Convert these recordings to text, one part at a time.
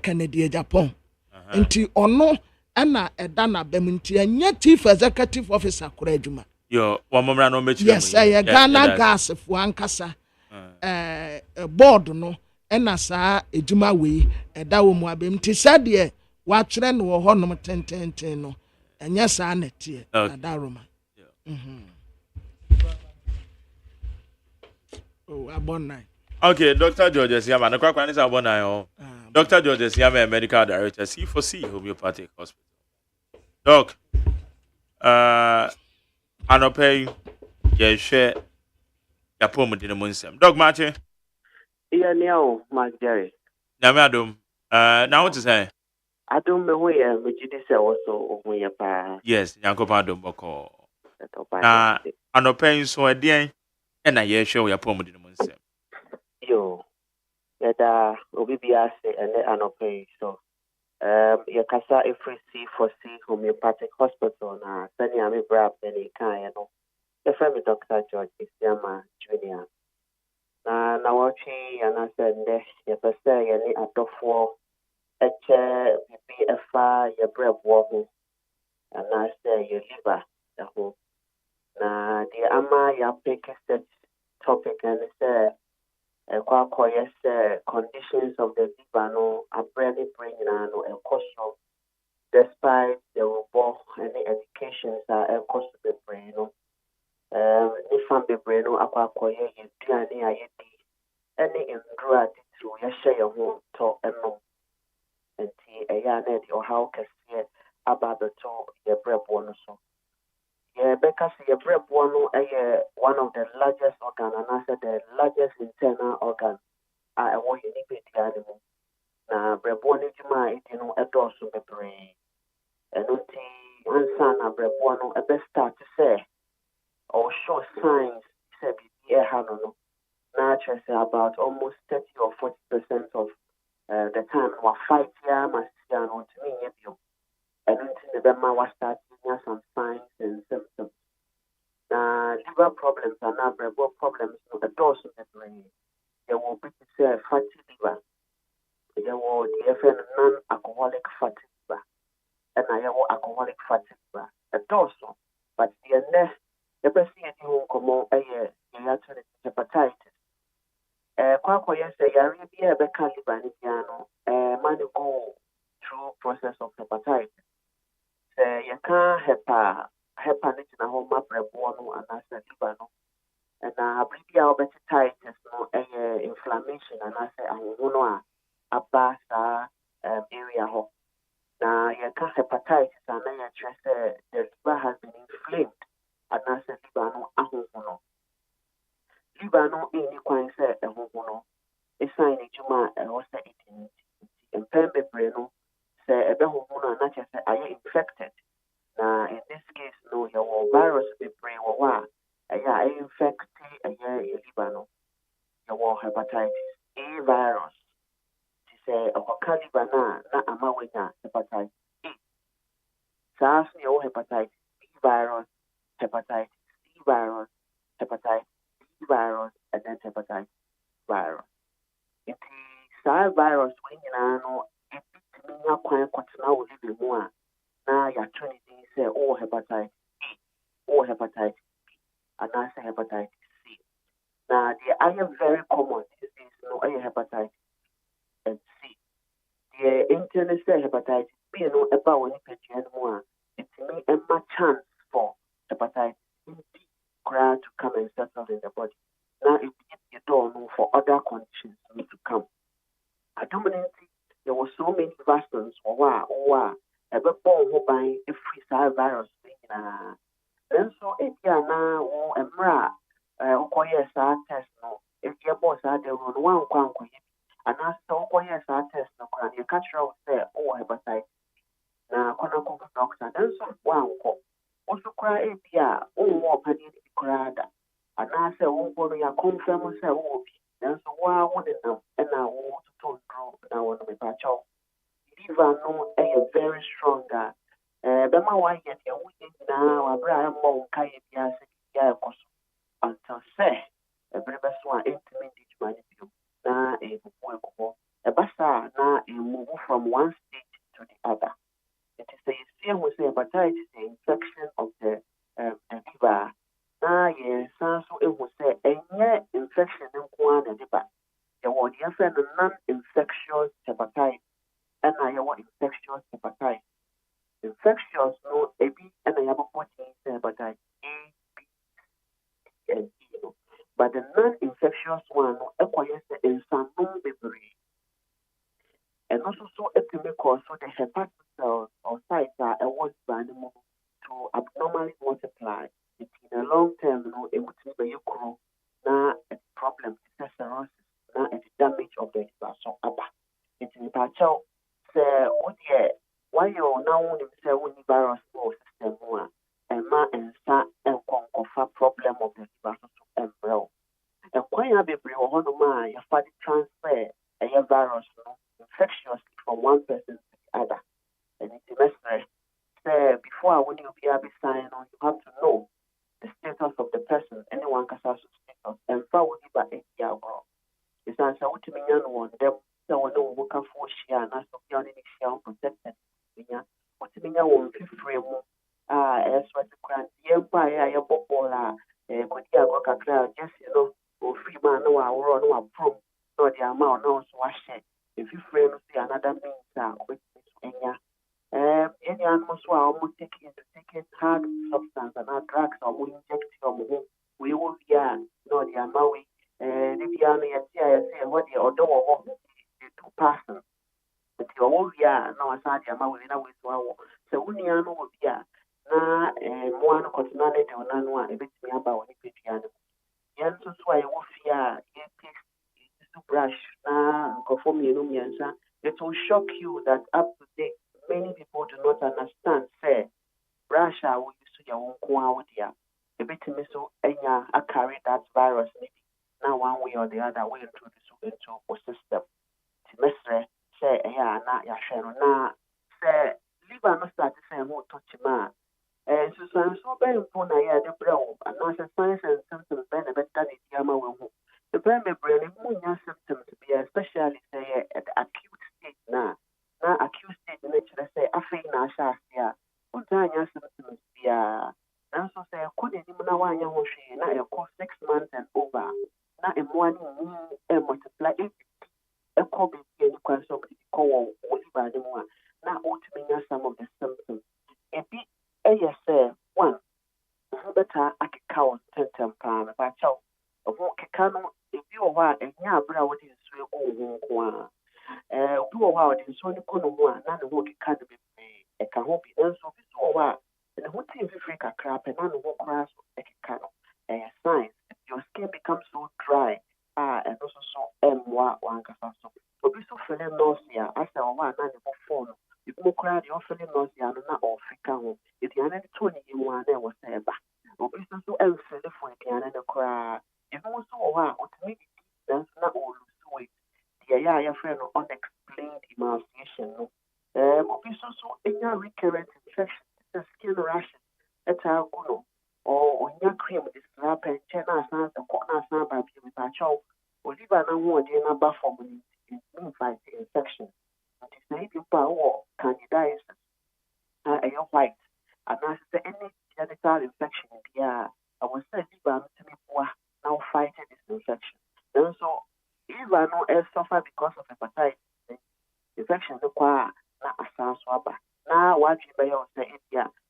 Canada Japan nti ono na eda na bem nti enye chief executive officer kora adwuma yo wamomra no mechi yes Ghana gas fu ankasa board no na saa adwuma we eda wo mu abem nti sade wa kyerɛ no wo honom tententen no enye saa na tie adaroma oh abonai. Okay, Dr. George Siama, the Quackwan is Abonai. Dr. George Siama, medical director, C4C Homeopathic Hospital. Doc, Anopay, share your poem in the Munsem. Dog Martin? Yeah, now, Mark Jerry. Namadum, now what to say? I don't know where Majidisa also when you pa. Yes, Yankopado Boko. Anopay so a day, and I show your poem in the Munsem. Yo, yada OBBS and Anopay so. Yakasa FRC for C Homeopathic Hospital na sani ami brab any kind no. The friend Dr. George Isiama Junior. Na wachi yana sende yapese yani atofo eche BBFA ya brab wo na say your liver ho. Na the ama ya pick set topic and say conditions of the liver no apparently bring no a cost despite the robot and the educations are a cost of the brain no if the brain no akwakoye yediane ayedi any indra through ya share your home to eno enti eya na di o how kase about the to your breath one so yeah, because your breath one of the largest organ and I said the largest internal organ I want you to the animal. Now breath one is my a dose of the brain. And answer na breath one a best start to say or show signs say be no. Now I say about almost 30 or 40% of the time we fight here must see on to me you. And the Bema was starting some signs and symptoms. Liver problems are not breathable problems. No, the dose of the brain. There will be fatty liver. There will be non-alcoholic fatty liver, and I have alcoholic fatty liver. The dose, but the next, the best thing you come on hepatitis. Quite yes, I really be a better liver in piano. Man, go through process of hepatitis. You can't hepatic na home brebono and as a liver no and a hepatitis no inflammation and as a abasa area ho na you can't hepatitis and then the liver has been inflamed and as a liver no ahono liver no any kwan say ahono e sign ejuma e wo say it in pembe brain say ebe hono na che say are infected. Now, in this case, no, your virus be brain or infect a liver, your hepatitis A virus. To say a calibana, not a mawina, hepatitis A. SARS, your hepatitis B virus, hepatitis C virus, hepatitis B virus, and then hepatitis virus. If the SARS virus, when you know, if it's not quite now, living more. Now you're trying to say, oh, hepatitis A, or hepatitis B, and I say hepatitis C. Now, they are very common. This is no hepatitis B and C. The internet say hepatitis B, no, about when you more. It's me and my chance for hepatitis B to come and settle in the body. Now, if you don't know for other conditions to come. I don't mean there were so many vaccines for wow. Ebe born who by a free virus thing then so if you are now emra test no if your boss are the one and as so test no you catch out say hepatitis na doctor then so one also cry APR more penny crada and I say go ya confirm say then so them and now to now want to patch out liver no very strong. Bema wa yet ya wuye na wa bra mo kai bia se ya ekoso until say every best one intimate man you na bubu Ebasa na move from one state to the other. It is a same with hepatitis, the infection of the liver. Na yes, so it was say any infection in one liver. You want the non-infectious hepatitis, and I want infectious hepatitis. Infectious no A B and I have a protein hepatitis A, B, and C. But the non-infectious one acquires in some memory. And also so it may cause so the hepatic cells or sites are a one animal to abnormally multiply. It's in a long term, it would be a grow. Now a problem is cirrhosis. Now it's damage of the liver. So it's in the child. Say, oh dear, why you now only say when the virus or system one and ma and sa and conquer problem of the liver so embryo. And when you have a brew, your fatty transfer a virus infectious from one person to the other. And it's necessary. Before when you be able to sign on, you have to know the status of the person. Anyone can have status. And for what you buy a year ago. It's answer what you mean on them. So we know we can force share and ask the only share protected. What you mean on free as what the grant by a bopola, could you go a just free man no our no approve, no the amount no wash it. If you frame see another means with any animals who are almost taking hard substance and hard drugs or we inject your we will be no the amount if you are say what the other the two persons. But you will be no as I am with so when you know be na one continent or none one a bit me about it piano. Yes, so I will fear to brush conform it will shock you that up to date many people do not understand say brush will use to your own quality a bit so I carry that virus maybe now one way or the other way into the system semester say na ya share na say liver no start say mo touch ma so very important I the brown and now signs and symptoms better than the yama will the primary brain symptoms be especially say at the acute state now acute state nature say I feel na share what symptoms be and so say couldn't even know why you na a 6 months and over na a morning multiply a copy in the course of the call by the one now ultimately some of the symptoms a bit one better I could count 10 pounds but of what can if you are a young brown is so do a while in so one none of what can be a can hope it and so a while and what seems to freak a crap and none of what crash a can sign your skin becomes so dry and also so one can so be so feeling nausea as a one and the phone. If you cry, you're feeling nausea, not all Africa. If you are not 20, you are there was ever. Or be so unfair for a piano and a cry. If you so wow, what to me, that's not all sweet. The your friend unexplained emaciation. Or be so in your recurrent infection, the skin rashes, that's how good. Or on your cream with this slap and chena sans and corner snap by with a chow. Or leave an award in a buffer fight infection. It is not even power candidiasis. I am white. And as the any genital infection, I was said to me now fighting this infection. And so if I know I suffer because of hepatitis infection, the qua na a swabber. Now what you by say it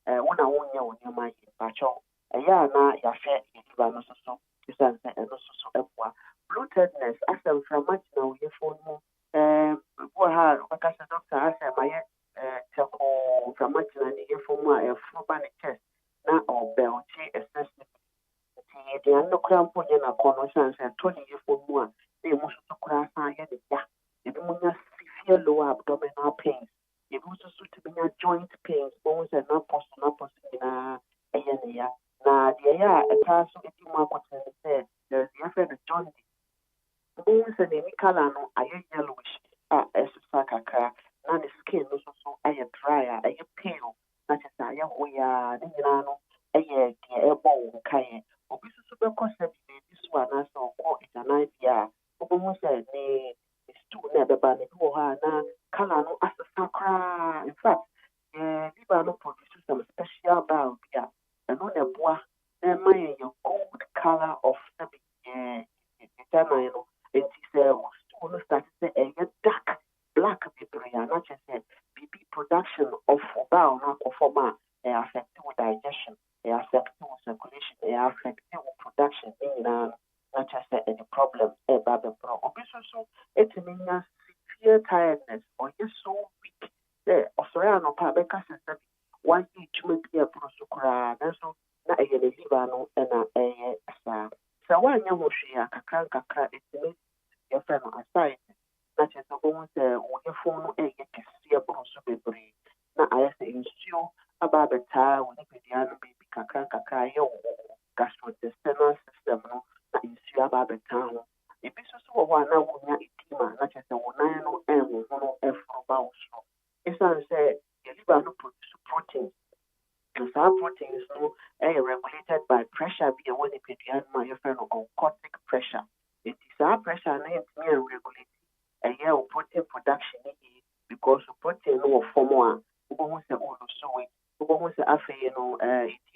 when I won't know your mind patrol. A ya na ya fair if I know so you and also so bloatedness as I'm from much now your phone. Like I doctor, I said, my telco from much and for my full chest now or bell excessive. The underground put in a corner and 20 years for more. They must crash. I get it. Yeah, if you want to feel low abdominal pains, if you to be a joint pains, bones and not possible in a year. Now, the air, a castle, if you want to say, there's the effect of jaundice. Bones and any color, I yellowish. As a crack, and the skin is also a drier, a pale, not as I am we are, a year, a bone, kaye, or this is super concept. This one, I saw, it's an idea. Almost said, it's too never by the not just say BB production of bow not perform affect with digestion, affect with circulation, affect with production in not just any problem about the problem. So it means severe tiredness or you're so weak there or sorry no pabeka system one each may be a prosocra so na a liver no and a sa so one yamushia kakra it means your friend aside not just a woman say we phone a see a prosocra na I say ensure about the time when the baby kakra yo gastrointestinal system no na ensure about the time if it's so one now we are not just a one no and no effort about so it's not say the liver no produce protein because our proteins no regulated by pressure be when the pediatric my friend on cortic pressure it is our pressure na it may regulate protein production because protein no form one who say all so we who say afa team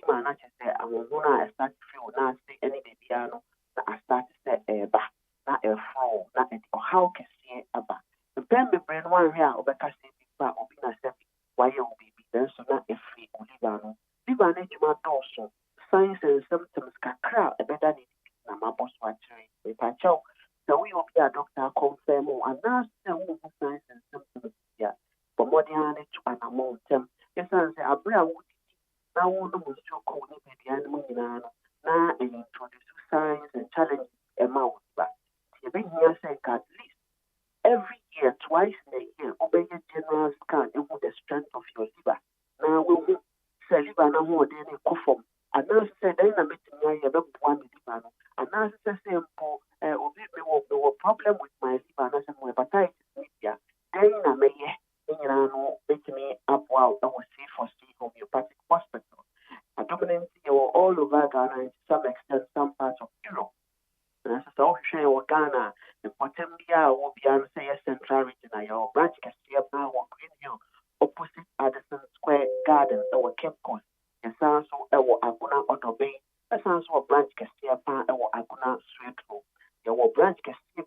na just say awon na start feel na say any baby no na start say ba na flow na how can see aba the pen be brain one here obeka say ba obi na say why you baby then so na free liver na juma also signs and symptoms kakra e better need na ma boss wa three we pa chow so we will be a doctor confirm and now say who signs and symptoms yeah but more than it an amount yes and say abra wo na wo no mo so ko ni be dia no nyina no na introduce signs and challenges e ma wo ba you be here say at least every year twice in a year obey general scan and the strength of your liver now we will say liver na ho de ne kofom and now say then na betimi ya be bua me liver no and now say simple obi me wo problem with my liver na say mo hepatitis media then na me ye no betimi abua I was see for homeopathic hospital a dominant all over Ghana and to some extent some parts of Europe. And as I say, Ghana, the Potembia will be able to say central region, your branch Cassia Power, Green Hill, opposite Addison Square Garden, our Cape Coast, and also our Aguna Auto Bay, as also a branch Cassia Power, our Aguna Street Road. Your branch Cassia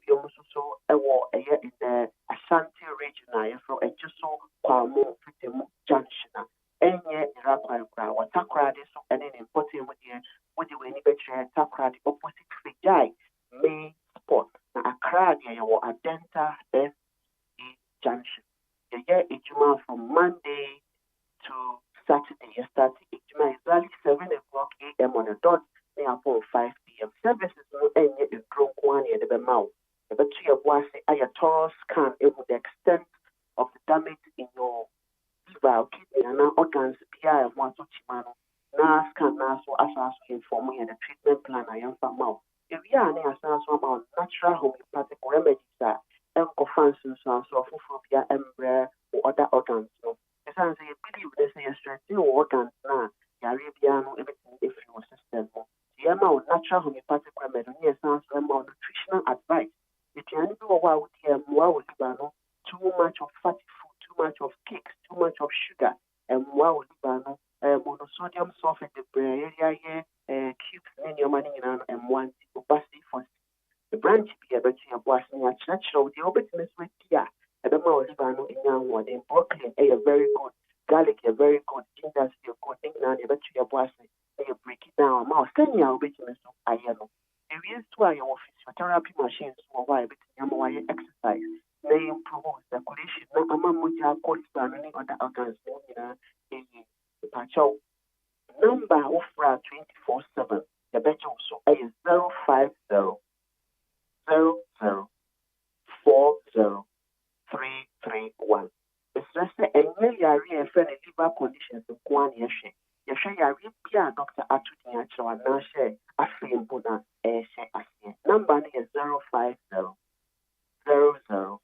so a year in the Ashanti region, from a Jusso, Kwamo, Fitimu Junction. Enye irapa kra watakra de so ene ne important with the weni betre takra the opposite fijai main spot na akra de your adenta SE junction the year ejuma from Monday to Saturday you start ejuma exactly 7 o'clock a.m. on the dot near 5 p.m. services no enye the drunk one here the mouth the betu your boy say aya total scan it would the extent of the damage in your liver, kidney, and organs, PI, and one to Chimano. Now, scan now, so as I inform me the treatment plan I am from mouth. If you are near some about natural homeopathic remedies that encofances and so phobia, embryo, or other organs. So, as I say, believe they say a strengthening organs now, Arabian, everything if you system. The amount natural homeopathic remedy, yes, sounds about nutritional advice. If you need to go out here, more with too much of fatty food, too much of cakes, too much of sugar, and wow, monosodium sulfate, the area here, cubes, and your money and one opacity for the branch be a better boss in your church show the obedience with Tia, and the more Libano in young one in Brooklyn, a very good garlic, a very good ginger, a good thing, and a better your boss, a break it down, mouse, 10 year obedience of I know. If you use 2 your physiotherapy machines for why exercise. They improve circulation. Na ama muja cold running on the organs. The patcho number of 24/7. The better also is 050 00 40 331. It's just a year liver conditions in one year. You share your repair doctor at the actual and now share a film Buddha number is 050 00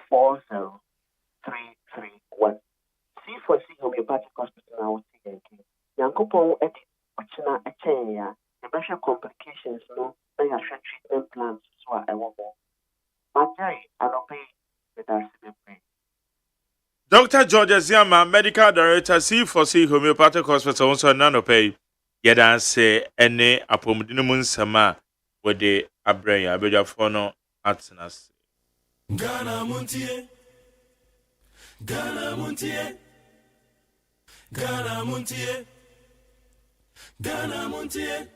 40331. See for see homeopathic hospital now. Yankopon et Ochina Achenia, the special complications no, they are treatment plans so I won't go. Majai, I don't pay with us to pay. Dr. George Ziama, Medical Director, C4C Homeopathic Hospital, also none of pay. Yet I say any apomdinumun sama with the Abraya, Beja Fono, Atnas. Ghana Montie. Ghana Montie, Ghana Montie, Ghana Montie.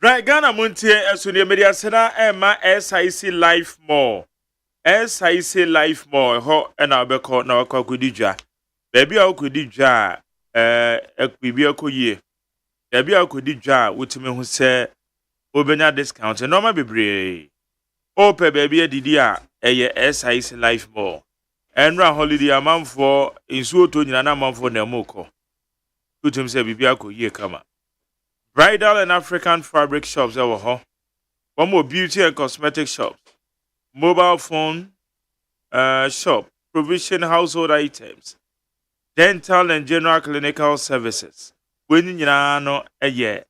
Right, Ghana Montie, as soon as media sena Emma SIC Life More. SIC Life More, ho, and I'll be called now. Kudija. Baby, I could dija, a ye. Baby, I could dija, which me who say, Obena discount, and no, my baby. Ope baby, a didia, a SIC Life More. And run holiday a month for in Suoto in a month for Nemoko. Put him say, Baby, I could ye come. Bridal and African fabric shops over home. One more beauty and cosmetic shops. Mobile phone shop. Provision household items. Dental and general clinical services. When you know a year.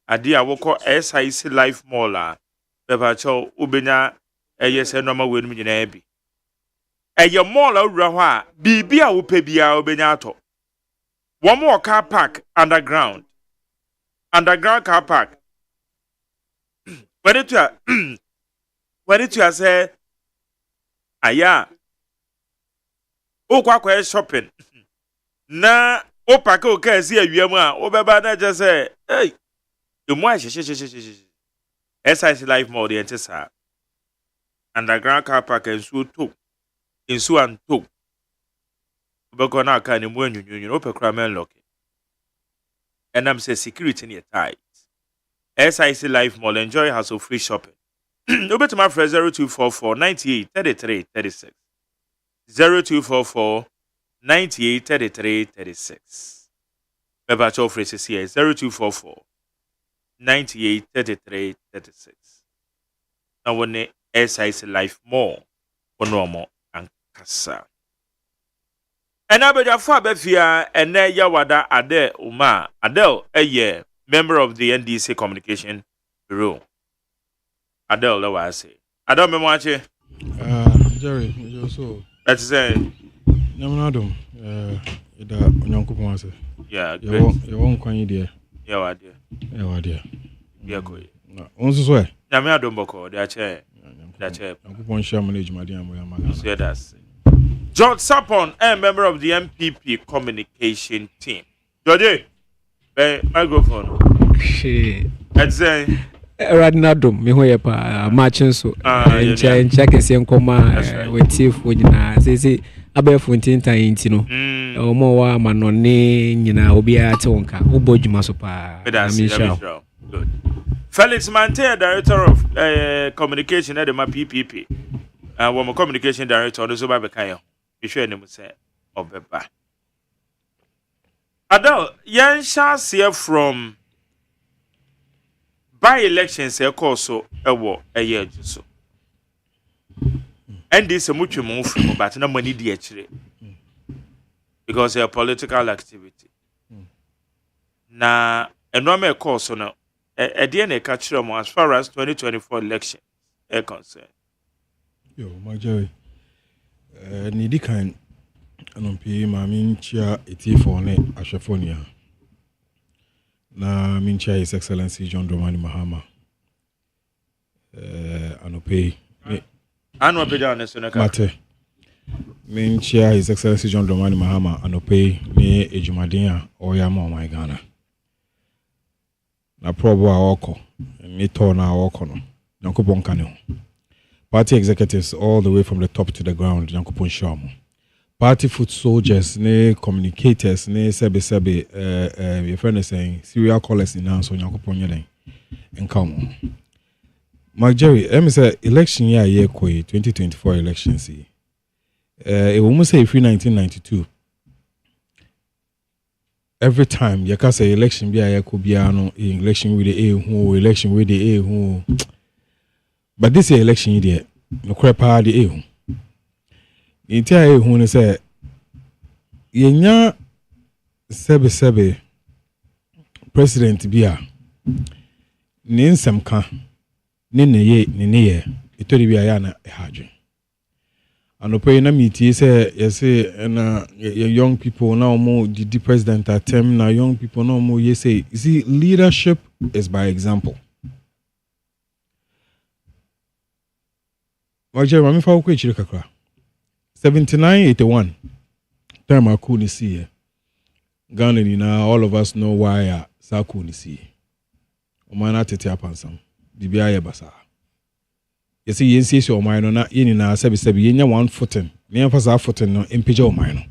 Adia woko SIC Life Mola. Bebacho ubenya a yes and normal win me nebi. A your mola rawa. Bibia upebia ubenyato. One more car park underground. Underground car park. When it you say, aya, o kwa shopping. Na o park o ka si awiam o beba na just say, hey, you mo SIC Life More the entesa. Underground car park in Su and to. Beko na ka ni mo nyunyu o pe kra men lock. And I'm say security in your tight. SIC Life Mall, enjoy hassle free shopping. Over to my friend 0244 98 33 36. 0244 98 33 36. Beba cho phrases here 0244 98 33 36. Now when the SIC Life Mall, one more and kasa. And I better for Befia and there Yawada Ade Uma Adele a year member of the NDC Communication Bureau. Adele, what I say. I don't remember what you. Jerry, you also. That's saying. Namanadum. Onyankopon. Yeah, you won't coin there. Yeah, dear. Yeah, dear. Yeah, go. Once so. Namanadum boko. That's it. That's it. Onyankopon share manage my dear Moya. So that's. George Sapon, a member of the MPP communication team. George, microphone. That's saying. Radinadum, me hoye pa matching so. Check and see nkoma with chief wojina. Say abefo ntinta yintino. Omo wa manone nyina obi ate wonka. Obojuma so pa. Good. Felix Mante, director of communication at the PPP. Woman communication director on the Zuba Bekayo. You sure name say Obeba. Adele, yan shall see from by elections a course so a year so. And this a much more from but no money the actually. Because a political activity. Na a normal course on a DNA catch as far as 2024 election are concerned. Yo, my Jerry. Nidi kind anompi ma minchia eti for ne Ashefonia. Na minchia His Excellency John Dramani Mahama. Anope. Anope down the Mate. Minchia His Excellency John Dramani Mahama anope ne ejumadin oyama my Ghana. Na probo a oko. Ni to na oko no. Nyankopon kane. Party executives all the way from the top to the ground, Yankupon Shamo. Party foot soldiers, ne communicators, ne sebe, your friend is saying, serial callers in answer, Yankupon Yelling, and come on. Mark Jerry, say election year, 2024 elections. It almost say free 1992. Every time, you can say election be a Kubiano, election with the A who, election with the A who. But this election year, no crap party the entire who say yenya sebe president bia ninsem ka ne ye itori bia ya na hadwe anope na meeting say yes na young people now more the president attempt na young people now more you say see leadership is by example. Waje mami fa ko chiri kakra 79-81. Time I couldn't see. Ghana, now all of us know why I couldn't see. Omana tete apansam. Bibia ye basa. You see, you see, so mine na in na sebi yenya 1 footing. Me emphasize footing no impage o mine.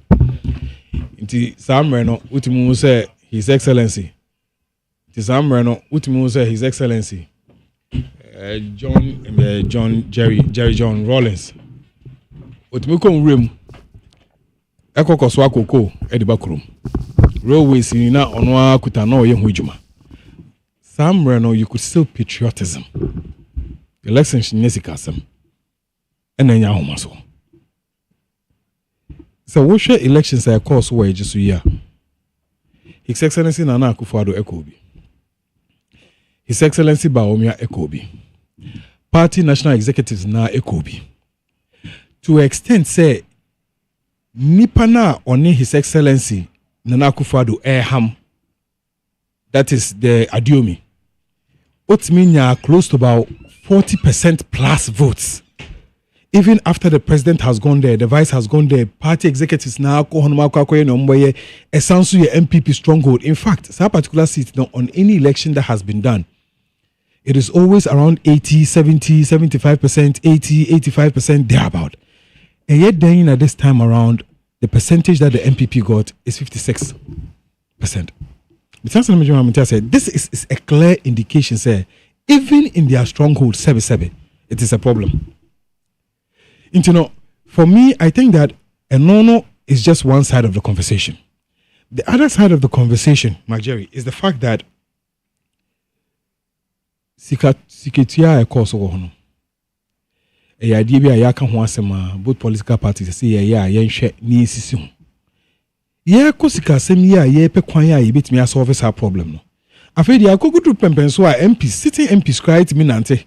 Inti Samre no utimu say His Excellency. Inti Samre no utimu say His Excellency. Jerry John Rawlings. Utimu ko nwrem. Ekokoswa akoko edibakrum. Railways ni na ono akuta na oye ho adwuma. Samre no you could still patriotism. Elections nesikasem. Enanya homa so. So we share elections are course where just year. His Excellency Nana Akufo-Addo Ekobi. His Excellency Bawumia Ekobi. Party national executives na Ekobi. To extent say Nipana oni His Excellency Nana Akufo-Addo Eham. That is the Adiomi. Otminya close to about 40% plus votes. Even after the president has gone there, the vice has gone there, party executives now a sounds to your MPP stronghold. In fact, that particular seat now on any election that has been done, it is always around 80, 70, 75%, 80, 85% thereabout. And yet then at this time around, the percentage that the MPP got is 56%. This is a clear indication, say, even in their stronghold, it is a problem. And you know, for me, I think that a no is just one side of the conversation. The other side of the conversation, Jerry, is the fact that Siketia course both political parties say ni sisi. Kosika sem pe kwan bit me solve our problem no. Afedi akogu to pempenso a MP sitting MPs cry me nante.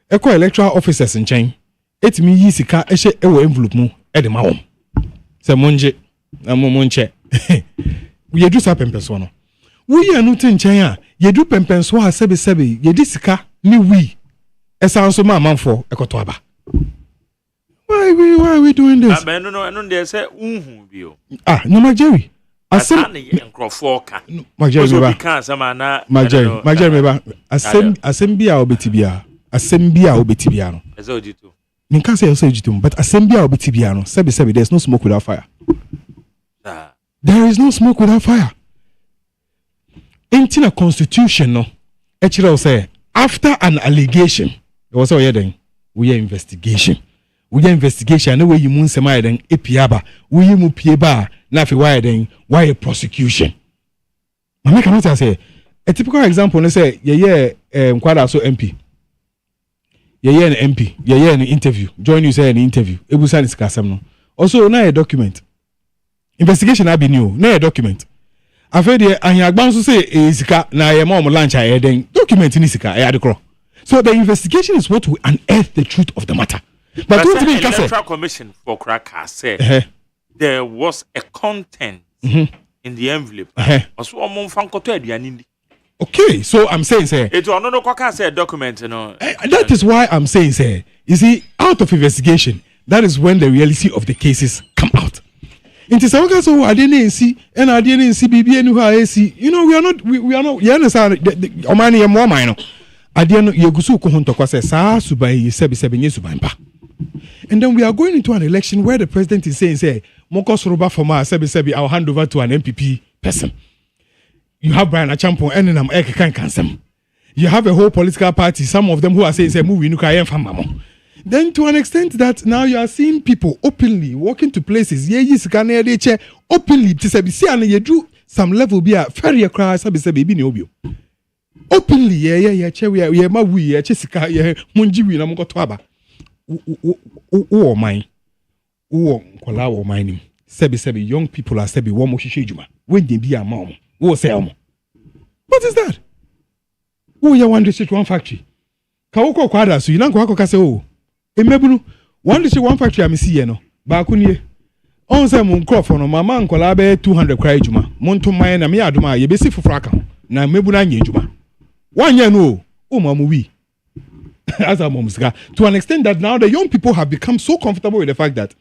Eko electoral officers nchen. Etimi yi sika ehye ewo envelope mu e de ma wom. Se monje na monche. We do sa pempenso no. We ye anu tin nchen a ye do pempenso a sebe ye di sika ni wi. Esa so ma manfo ekoto aba. Why are we doing this? No, they say unhu bio. No, Jerry. Asem bia obetibia no. Minka say also jitum, but asembia obetibia no. Sebi there's no smoke without fire. There is no smoke without fire. In a constitution no. Actually say after an allegation, there was we investigation. We investigation no way you mun sema den epiaba we mu pieba na fi why then why a prosecution. Mama cannot say a typical example no say nkwada so MP an MP an interview join you say an interview ebusa ni sikasem no also na a document investigation na be new na a document afede ahιαγban so say sika na ye ma lunch a den document ni sika e adekro. So the investigation is what will unearth the truth of the matter. But the Electoral Commission for Cracker said there was a content in the envelope. Okay, so I'm saying, sir. It was no Quacker document, that is why I'm saying, sir. You see, out of investigation, that is when the reality of the cases come out. It is okay, so I didn't see, and I didn't see BB and who I see. You know, we are not. You understand? Omani and more minor. I didn't. Yegusu kohonto kwase sa subai sebi subaimpa. And then we are going into an election where the president is saying, say, Mokos Roba Foma, Sebi, I'll hand over to an MPP person. You have Brian Achampon, and I'm Kansam. You have a whole political party, some of them who are saying, say, Move Nukayan Famamo. Then to an extent that now you are seeing people openly walking to places, openly to say, and you do some level be a very cry, Sabi, openly, yeah, ma we, Jessica, Munji, and Mokotwaba. Who mine? Who kola or mining? Sebi young people are sebi one moshishijuma. When they be a mom, who say what is that? Who ya one district one factory? Kawoko kwada so you don't go say oh. Emebunu one district one factory am see no. Ba kunye. On say mon crop no mama nkola be 200 cry juma. Monto mine na me aduma ye be si fufura aka. Na mebuna anye juma. One year no. O mamu wi. As a to an extent that now the young people have become so comfortable with the fact that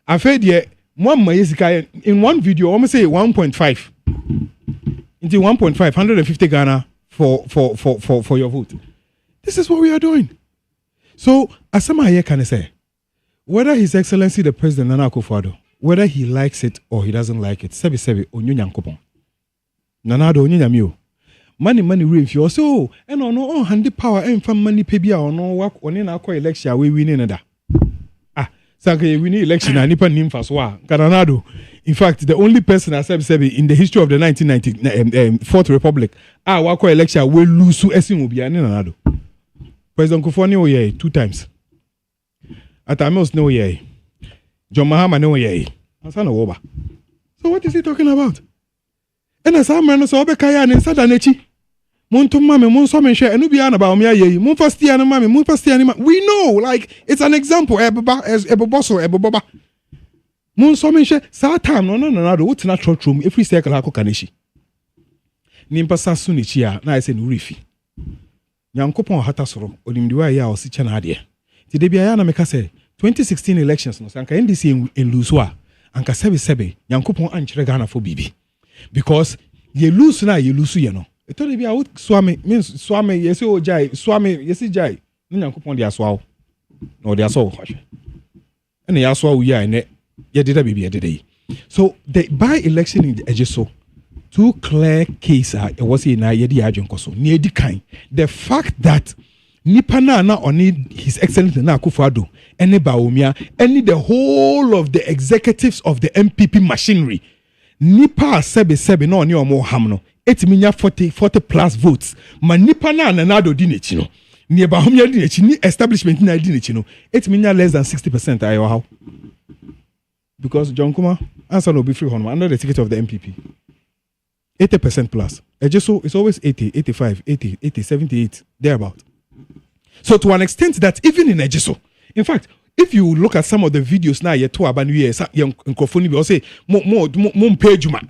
I fed ye one in one video, almost say 1.5 into 1.5, 150 Ghana for your vote. This is what we are doing. So, as some here can say, whether His Excellency the President Nana Akufo-Addo, whether he likes it or he doesn't like it, sebi onyo nyankopon. Nana do onyo nyamio. Money if you so and no handy power and from money pebia or no work on in our election we win in Sanke we need election and nipa nim faswa. Kananado. In fact, the only person as sebi in the history of the 1990 Fourth Republic, wako election we lose to esin obi ani nanado. President Kufoni oye 2 times. Atamos no ye. John Mahama no ye. Ansana woba. So what is he talking about? And as I'm man so be kaya ni sada nechi. Monto mame mon so men share enu bia na ba o me aye. Mon first year na mame, mon first year ni we know like it's an example eboboba. Mon so men share sa time no do what na church room every circle akọ kaneshi. Nimpa sasu ni chi a na ese no refi. Nyankopon hata soro onimdiwa ya o si cha na ade. Ti de bia ya na meka say 2016 elections no sanka NDC in lose wa anka sebe Nyankopon ankyere Ghana for bibi. Because ye lose na ye lose ye no. Eto de bia wo swame means swame yesi o jai swame yesi jai. Ni Nyankopon de aswa wo. No de aswa wo hwahwe. Ene ya aswa wo ya ene ye de da bibi ye de yi. So the by election in the Ejiso 2 clear case it was in ye de adwenkoso. Ni edi kan. The fact that nipa na oni His Excellency na Akufo-Addo ene Baomia any the whole of the executives of the MPP machinery nipa sebe na oni omo ham no etiminya 40 plus votes ma nipa na nanado di nechi no ni Baomia di nechi ni establishment na di nechi no etiminya less than 60% ayo how because John Kuma answer no be free hono under the ticket of the MPP 80% plus Ejiso is always 80 85 80 78 thereabout. So to an extent that even in Ejiso, in fact, if you look at some of the videos now, you to abanu ye microphone be say mon page ma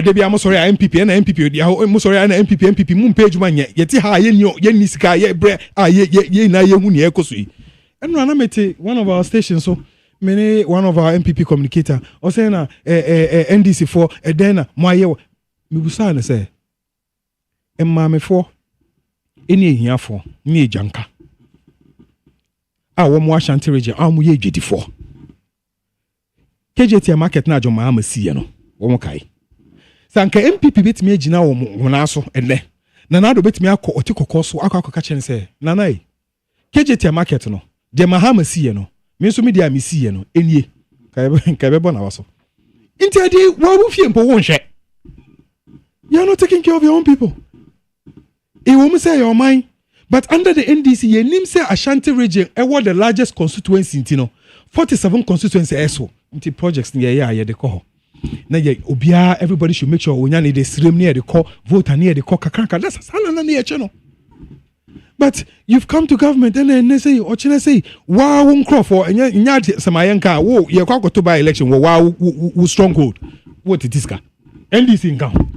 debi am sorry MPP na MPP mo sorry na MPP mon page ma ye ti ha ye ni sika ye bre ye na ye hu ni ekoso yi. Eno na mete one of our stations so many one of our MPP communicator o say na NDC for then mo aye me busa na say emma for any ehiafo ni ejanka wo mo Ashanti region amu ye dwedifo KJT market na John Mahama siye no wo mo kai sanka MPP betimi agina wo mo na so enne na do betimi akọ otikokọ so akọ chen say nana KJT market no John Mahama siye no me so media me siye no enie kai be bona waso inti ade wa bu fie mpo wo nhwe you are not taking care of your own people. It won't say your mind, but under the NDC, ye name say Ashanti region, was the largest constituency in Tino, 47 constituency ESO, into projects near ye de call. Now ye obia, everybody should make sure when you the stream near the call, vote near the call, kakanka. That's a near channel. But you've come to government and then they say, or China say, wow, won't crawl for and yard Samayanka, whoa, you're going to buy election, wow, stronghold. What it is, NDC in count.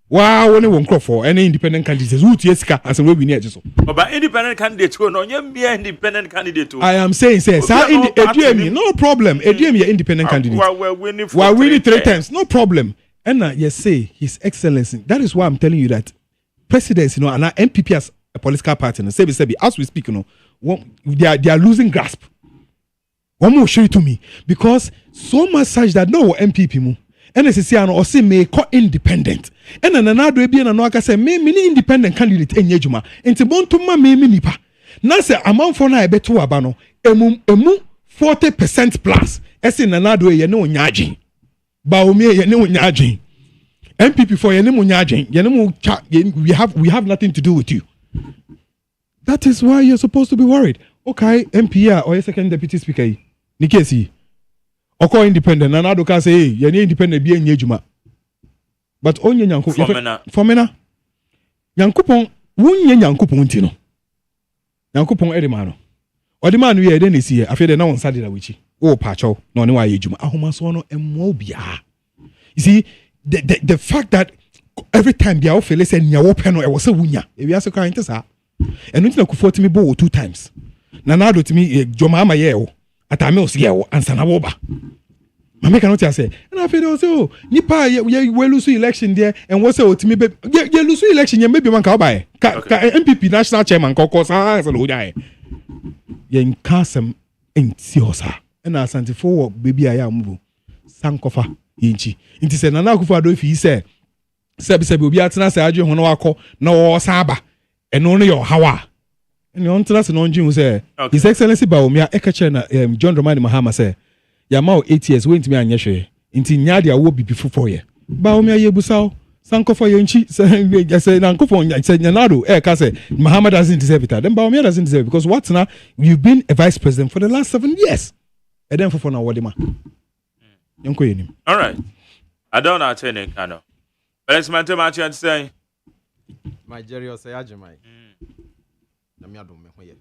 Wow, when won't call for any independent candidates. Who Tieska as a way we need so. But independent candidates go no, be independent candidate. I am saying, sir, no problem. Independent candidate. We're winning 3 times, no problem. And yes, say His Excellency. That is why I'm telling you that presidents, and our MPP as a political party, and say, as we speak, they are losing grasp. One more show it to me because so much such that no MPP mu. NSC ano or say may call independent. And another way being no aka say me independent candidate enye juma. Enti bontuma me nipa. Na say amount for na ebeto aba no emu 40% plus. Ese another way ye ne onyaagin. Ba omi ye ne onyaagin. MPP for ye ne onyaagin. Ye ne we have nothing to do with you. That is why you're supposed to be worried. Okay, MP or second deputy speaker. Nikesi. Oko independent and I say you need independent be enye juma. But onye Nyankopon fomena Nyankopon wonye Nyankopon ti no. Nyankopon edema no we dey nesi e afede na won sade da wichi. O pacho no ne wa ye juma. Ahoma so no emmo bia. You see the fact that every time bia o feel say nya wo pe no e wo se wunya. E wi ase kan ntesa. Enu ntina Akufo timi bo 2 times. Na do timi Joma ama ye o. atame o se ansa na wo ba mama cannot say and I feel also nipa we lose election there and what say otimi be you lose election you maybe man ka buy ka MPP national chairman kokko san lo jai ye nkasem enti osa na asante for baby aya mbu sankofa yinchi nti se nana akufo ado fi se sebi obi atena se adwe ho na wakọ na wo saba eno no yo hawa ene on tena se no njin se his excellency Baumia ekache na John Dramani Mahama se ya ma 8 years went me anye hwe nti nyaade awo bibi fofo ye Baumia ye busaw sankofa yinchi se na nkofo se nyanado ka se Mahama doesn't deserve it then Baumia doesn't deserve it because what now you've been a vice president for the last 7 years and then fofo na wodema yonko yenim all right I don't know any kind of let's maintain my chance say my Jerry OSEI AGYEMAN na me adom me ho ye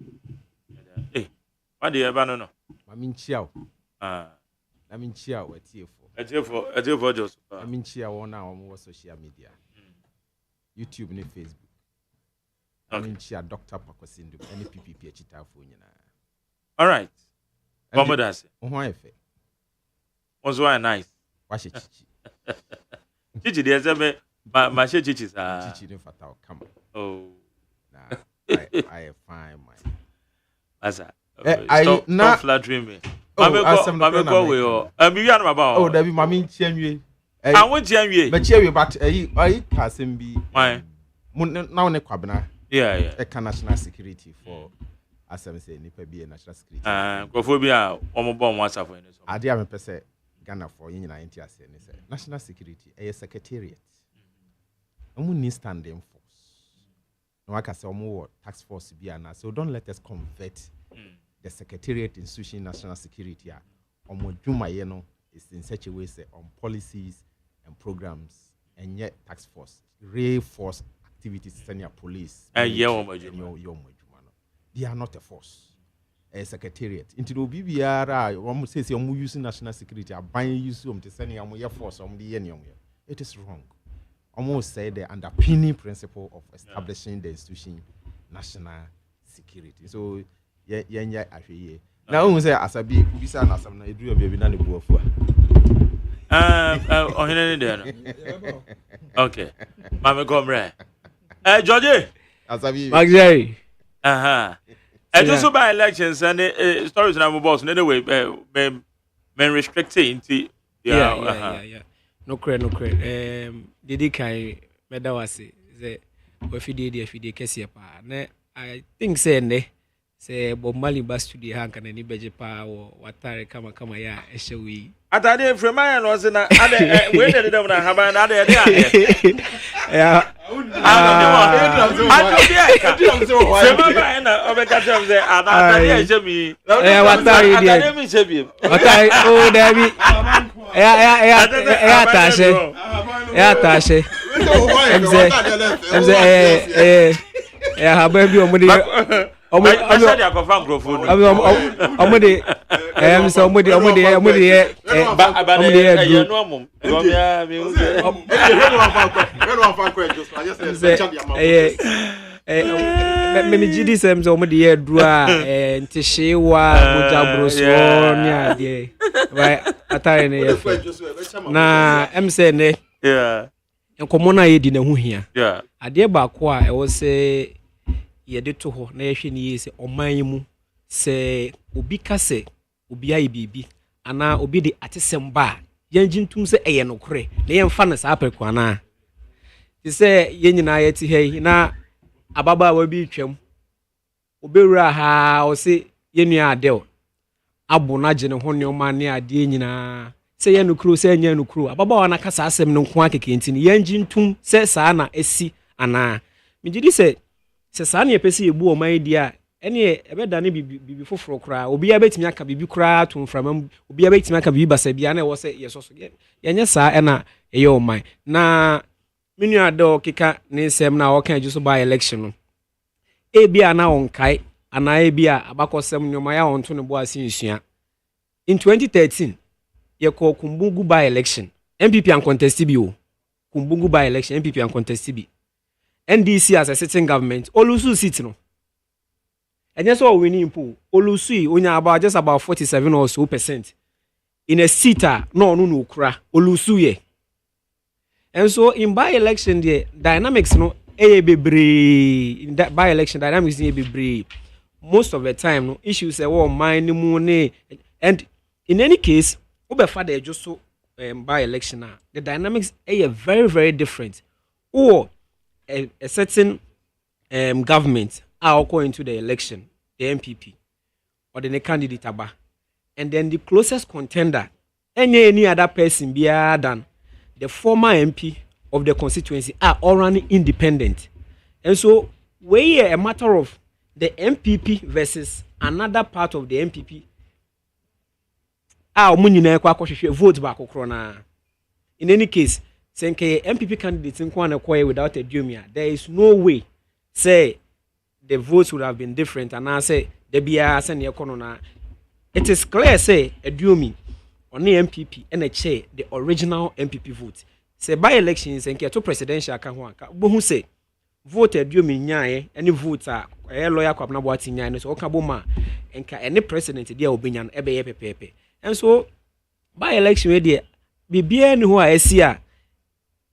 what dey eba no ma me nchia na me nchia o atiefo just na me nchia won a wo social media YouTube ne Facebook na me nchia Dr. Pakosindu any PPP achitafo nyina all right bombardase ho ayefe was why nice wa she chichi chichi dey say ma she chichi sa chichi dey fatal come oh nah I fine man asa stop flattering me mame ko we o mi wi anu baba oh da bi mame nchia nwie awon tia nwie ma chia nwie but ka asem bi why na one kwabena yeah national security for asem say nipa bi national security kofo bi a omo bo mo asafo ni so ade a me pese Ghana for yin na enti ase ni say national security secretariat omo ni standing force no aka say omo task force bi ana so don't let us convert the secretariat institution national security omo dwuma ye no is in such a way say on policies and programs and yet task force reinforce activities senior police they are not a force a secretariat into the BBR one says you use national security buying use to send your force on the it is wrong. Almost say the underpinning principle of establishing the institution national security. So yeah actually now we say asabi bisa na asam na edu baby na ne buafu ohene there okay mama gomre George asabi Magjay I just by elections and stories na boss anyway men restricting into yeah no credit didi kai meda wase ze ofide kese pa na I think say ne say Bob Marley ba studio ha kan ni beje pa wo watare kama ya ehye wi atade frema no se na ade we de dem na haba na ade yeah frema ba na obeka tell say atade ehye mi watare dia atade mi se bi watare o dabi tashe haba bi omudi I confirm microphone omudi so omudi me gidi sem so omudi ye dua ntishewa mujabroso nya de right atare ne ye na emse ne enkomo na ye di na hu hia ade ba ko a e wo se ye de to ho na ye hwe ni ye se oman mu se obi ka se obi ayi bibi ana obi de atesem ba yanjintum se eye no kore na ye mfa na sa apekwa na ti se ye nyina ye ti hei na ababa wa bi twam obewura ha o se ye nua adel abu na gene ho ne o ma ne ade nyina se ye no kuro se nya no kuro ababa wa na kasa asem no nko akeke ntini yanjintum se saa na esi ana migidi se saa na yepesi ebu o man dia ene ebeda ne bibi foforo kra obi ya betimi aka bibi kra to mframa obi ya betimi aka bibi basa bia na wo se yesoso yenye saa ena eye o man na menu ado keka ne nsem na wo kan ajuso by election no ebia na onkai ana ebia abakosem nyoma ya onto ne bo asinsua in 2013 ye ko kumbungu by election MPP and contest bi o kumbungu by election MPP and contest bi NDC as a sitting government olusu seat no And that's what we need pool. Olusui onya about just about 47 or so percent. In a seater, no kra. Olusuye. And so in by-election, the dynamics no in that by-election dynamics be most of the time no issues mine money. And in any case, father just so by-election the dynamics are very, very different. Or a certain government are going to the election, the MPP or the candidate aba, and then the closest contender, any other person be than the former MP of the constituency are all running independent. And so we are a matter of the MPP versus another part of the MPP. Vote back. In any case, saying MPP candidates in Kwana without a Dumia, there is no way say the votes would have been different. And I say the BIS and the economy. It is clear say a Dumi on the MPP and a chair the original MPP vote. Say by elections and get to presidential Kahuanka. But who say voted Dumi nyae any votes are a lawyer kwabna wati nyae so okaboma and any president dia obinyan ebe pepe. And so by election we there bibia ni ho a esia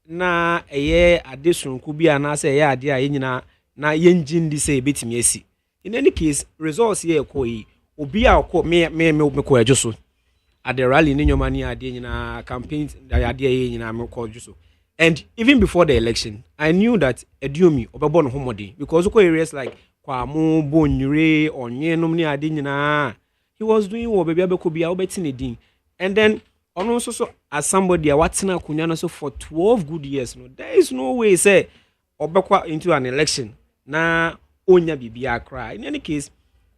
na eye addition ku bia na say ya ade a yenyina na yenjin di say betimi esi. In any case results here koyi obi a ko me ko ejoso at the rally in your money campaigns and even before the election I knew that Ediomi obebon homody because areas like Kwamo Bonyure onye nomni ade nyina he was doing what baby abekobia obetini din and then also so as somebody watena kunya so for 12 good years no there is no way say obekwa into an election na onya bibia cry. In any case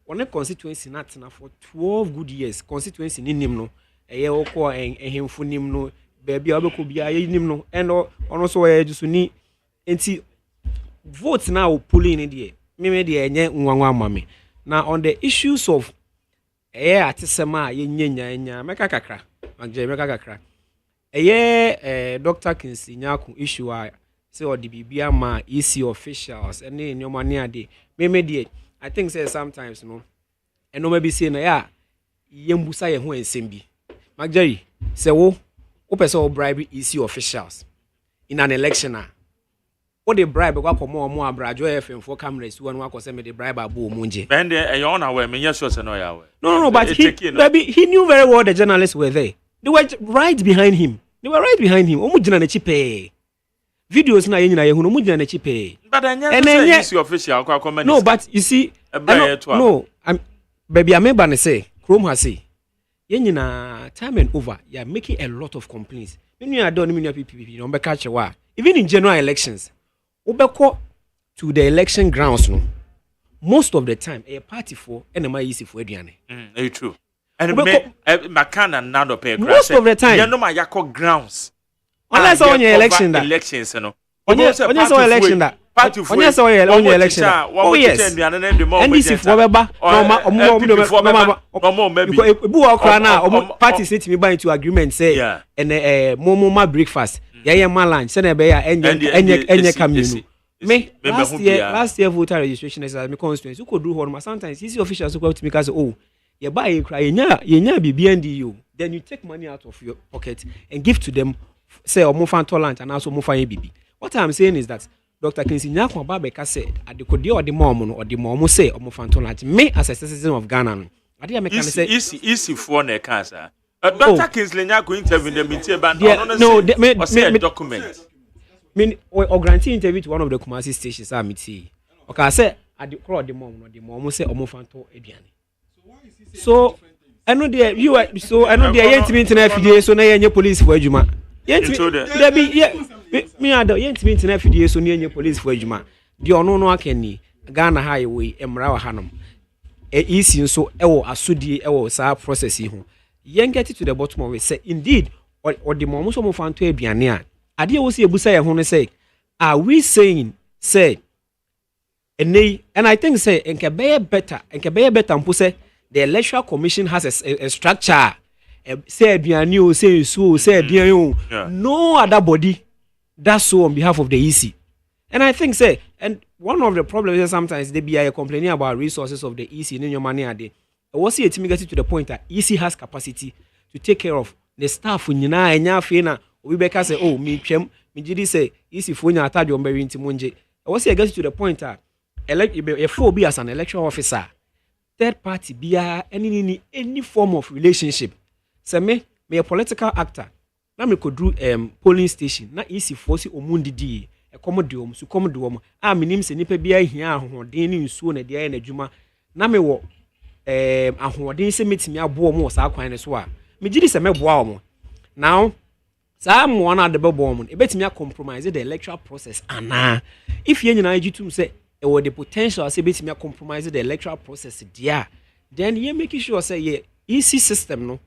on a constituency not for 12 good years constituency ni nim no eye okọ ehemfo nim no baby obekọ bia ye nim no and also just ni enti vote now polling in there me dey enye nwanwa amame na on the issues of atesema ye nyanya meka kakra magje meka kakra Dr. Kinsley Nyaku issue a say o the bibia ma EC officials any nyoma ni ade me dey I think say sometimes no and no maybe say na ya yembusa ye ho ensem bi Magjerry say wo pese o bribe EC officials in an election what the bribe kwa komo omo abrajo FM for cameras one wa say me the bribe abo omunje ben there you on aware me yes sure say no ya aware no but he knew very well the journalists were there they were right behind him omu jina na chipe videos na yenyina ye hu no mu jina na chipe but anya EC official kwa comment no but you see no I'm baby ameba ne say Chrome has say yenyina time and over you are making a lot of complaints when you are done in your PPP no be catch wa even in general elections obeko to the election grounds no most of the time a party for enema easy for aduane it's true and makana nado pay most of the time you know my yakko grounds unless on your election that elections no onye so election that onye so election oh yes NDC for beba no ebu okra na parties need to be into agreement say and mo breakfast yeah ma lunch say na be ya enye kaminu me last year voter registration is me constituency who could do horma sometimes easy officials go to me say oh you buy a cry yenya BBNDU then you take money out of your pocket and give to them say omo fan tolerant and also mo fan bibi. What I'm saying is that Dr. Kinsley Nyaku Ababeka said at the kodi or the mom or the mom say omo fan tolerant me as a citizen of Ghana no ade am can say easy for na cancer Dr. Kinsley Nyaku interview them in no say a document mean or granting interview to one of the Kumasi stations am see okay I say at the crowd the mom say omo fan to aduane so I know there you are so I know there yent me internet video so na yenye police for adwuma there be me ado yent me internet video so na yenye police for adwuma de ono no akani Ghana highway emra wa hanom isi so ewo asodie ewo sa process yi ho yen get to the bottom of it say indeed or the mom so mo fan to aduane a ade wo se ebusa ye ho no say are we saying say and I think say enke be better mpo say the electoral commission has a structure say aduane o say so say aduane o no other body does so on behalf of the EC and I think say and one of the problems is sometimes they be complaining about resources of the EC in your money. They was it to get to the point that EC has capacity to take care of the staff in Yana and Yafina. We better say, oh, me Jidi say, EC for your attach on Berry into Munje. I was it gets to the point that a 4B as an electoral officer, third party be any form of relationship. Say me a political actor. Now me could do polling station. Na EC force omundi di. Commodium, so commodium. Ah, my name is Nipa Bia here, who didn't soon a day in a juma. Na me wo who didn't say meet me a bomb was our kind as well. Me did this a me wow. Now, some one at the bomb, it bet me a compromise the electoral process. And if you and you say, or the potential, say, bet me a compromise the electoral process, dear, then you make sure say, yeah, EC system, no,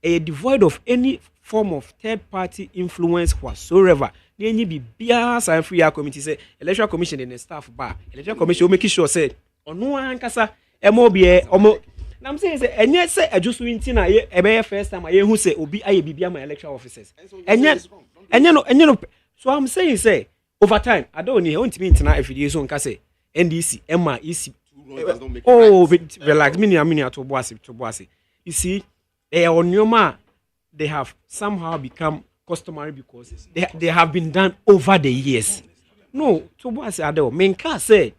a devoid of any form of third party influence whatsoever. Any be bias and free committee say electoral commission in the staff bar. Electoral commission will make sure say on no one kasa MOBA omo. Now I'm saying say and yet say I just win tina e first time I who say obi aye bibia my electoral officers. And yet so I'm saying say over time I don't need want me tina if you so nka say NDC Emma EC. Oh relax me to boase. You see on your ma they have somehow become customary because they have been done over the years. No, to what I say, Menka say,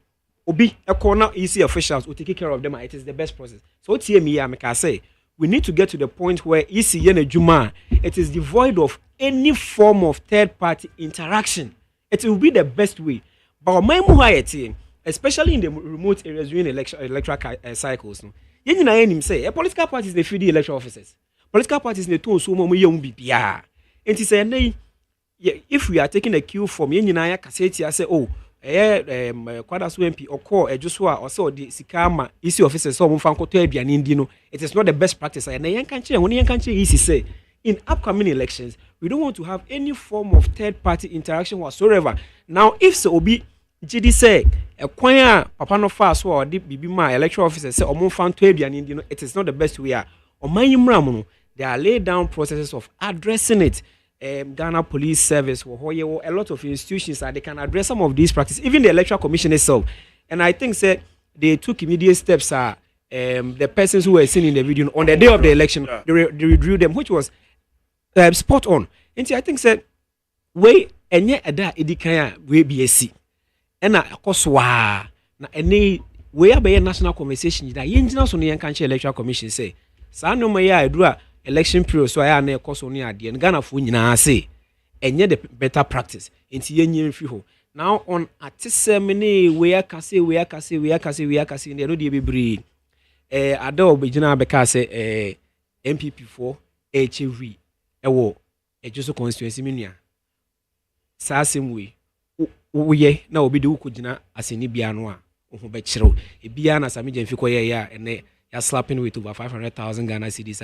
Obi, a corner EC officials will take care of them. It is the best process. So, TME, I say, we need to get to the point where EC Yene Juma, it is devoid of any form of third party interaction. It will be the best way. But my muhayeti, especially in the remote areas during electoral cycles, you say a political party is the 3D electoral officers. Political parties need to so young BPR. And he said, if we are taking a cue from Yenina Cassette, I say, oh, Quadas MP or call a Joshua or so the Sikama EC officers, so Fanco Tebi and Indino, it is not the best practice. And a young country, when young country EC say, in upcoming elections, we don't want to have any form of third party interaction whatsoever. Now, if so be GD say, a choir, Papa no fast or deep Bibima electoral officers say, or Monfan Tebi and Indino, it is not the best way. Or my Ramuno, there are laid down processes of addressing it. Ghana Police Service, or a lot of institutions that they can address some of these practices, even the Electoral Commission itself. And I think they took immediate steps. The persons who were seen in the video on the day of the election, they reviewed them, which was spot on. And I think we and yet that edikaya we BSc. And of course, na any way a national conversation that Indians on the country Electoral Commission say, Sano Maya do election period so I na course only at the Ghana for nyina say enye the better practice enti yenye mfi ho now on atisemene we akase no dey bebre ada obegina beka say MPP4 HV ewo ejuso constituency menua sa asem we woye na obi de ukugina aseni bia no a ho be kire e bia na sami jamfi koye ya ene ya slapping with over 500,000 Ghana cedis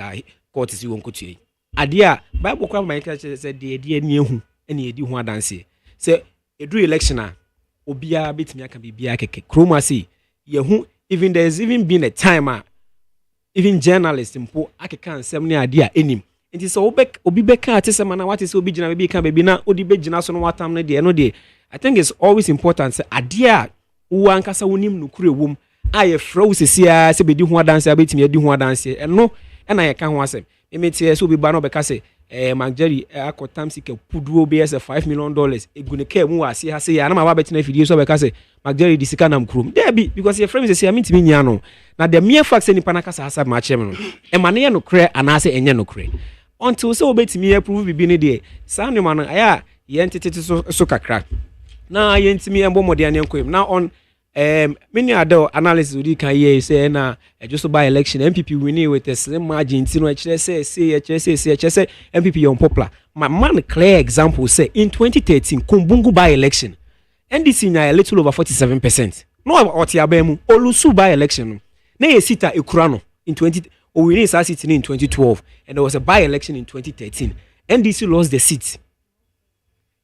court is won kotie adia bible kwa my church said the ani ehu ene edi ho adanse say edu election a obia betimi aka bibia keke kroma say yehu even there's even been a time even journalists mpo akeka nsem ne adia enim nti so obi beka atesema na what is obi gina be kan be na odi be gina so no watam ne de no de I think it's always important say adia wo ankasa wonim no kure wom aye frow sesia se be di ho adanse abetimi adi ho adanse eno na ye ka ho asem emetie so be ba no be ka say Mageri akotam sike puduo be $5 million egune ka mu ase ha say ya na ma ba betina fidie so be ka say Mageri di sika nam krom there be because your friends say amintimi nya no na the mere fact say nipa na kasa hasa ma chem no e ma ne no kre anase enye no kre until so betimi approve bibi ne de sa no ma no aya ye ntete so kakra na ye ntimi embo modiane nkoim na on many other analysis we can hear say na just by election MPP winning with a slim margin you know say MPP unpopular my man clear example say in 2013 Kumbungu by election NDC na a little over 47% no otiabemu olusu by election na ye sita ekurano in 20 winning sa city in 2012 and there was a by election in 2013 NDC lost the seat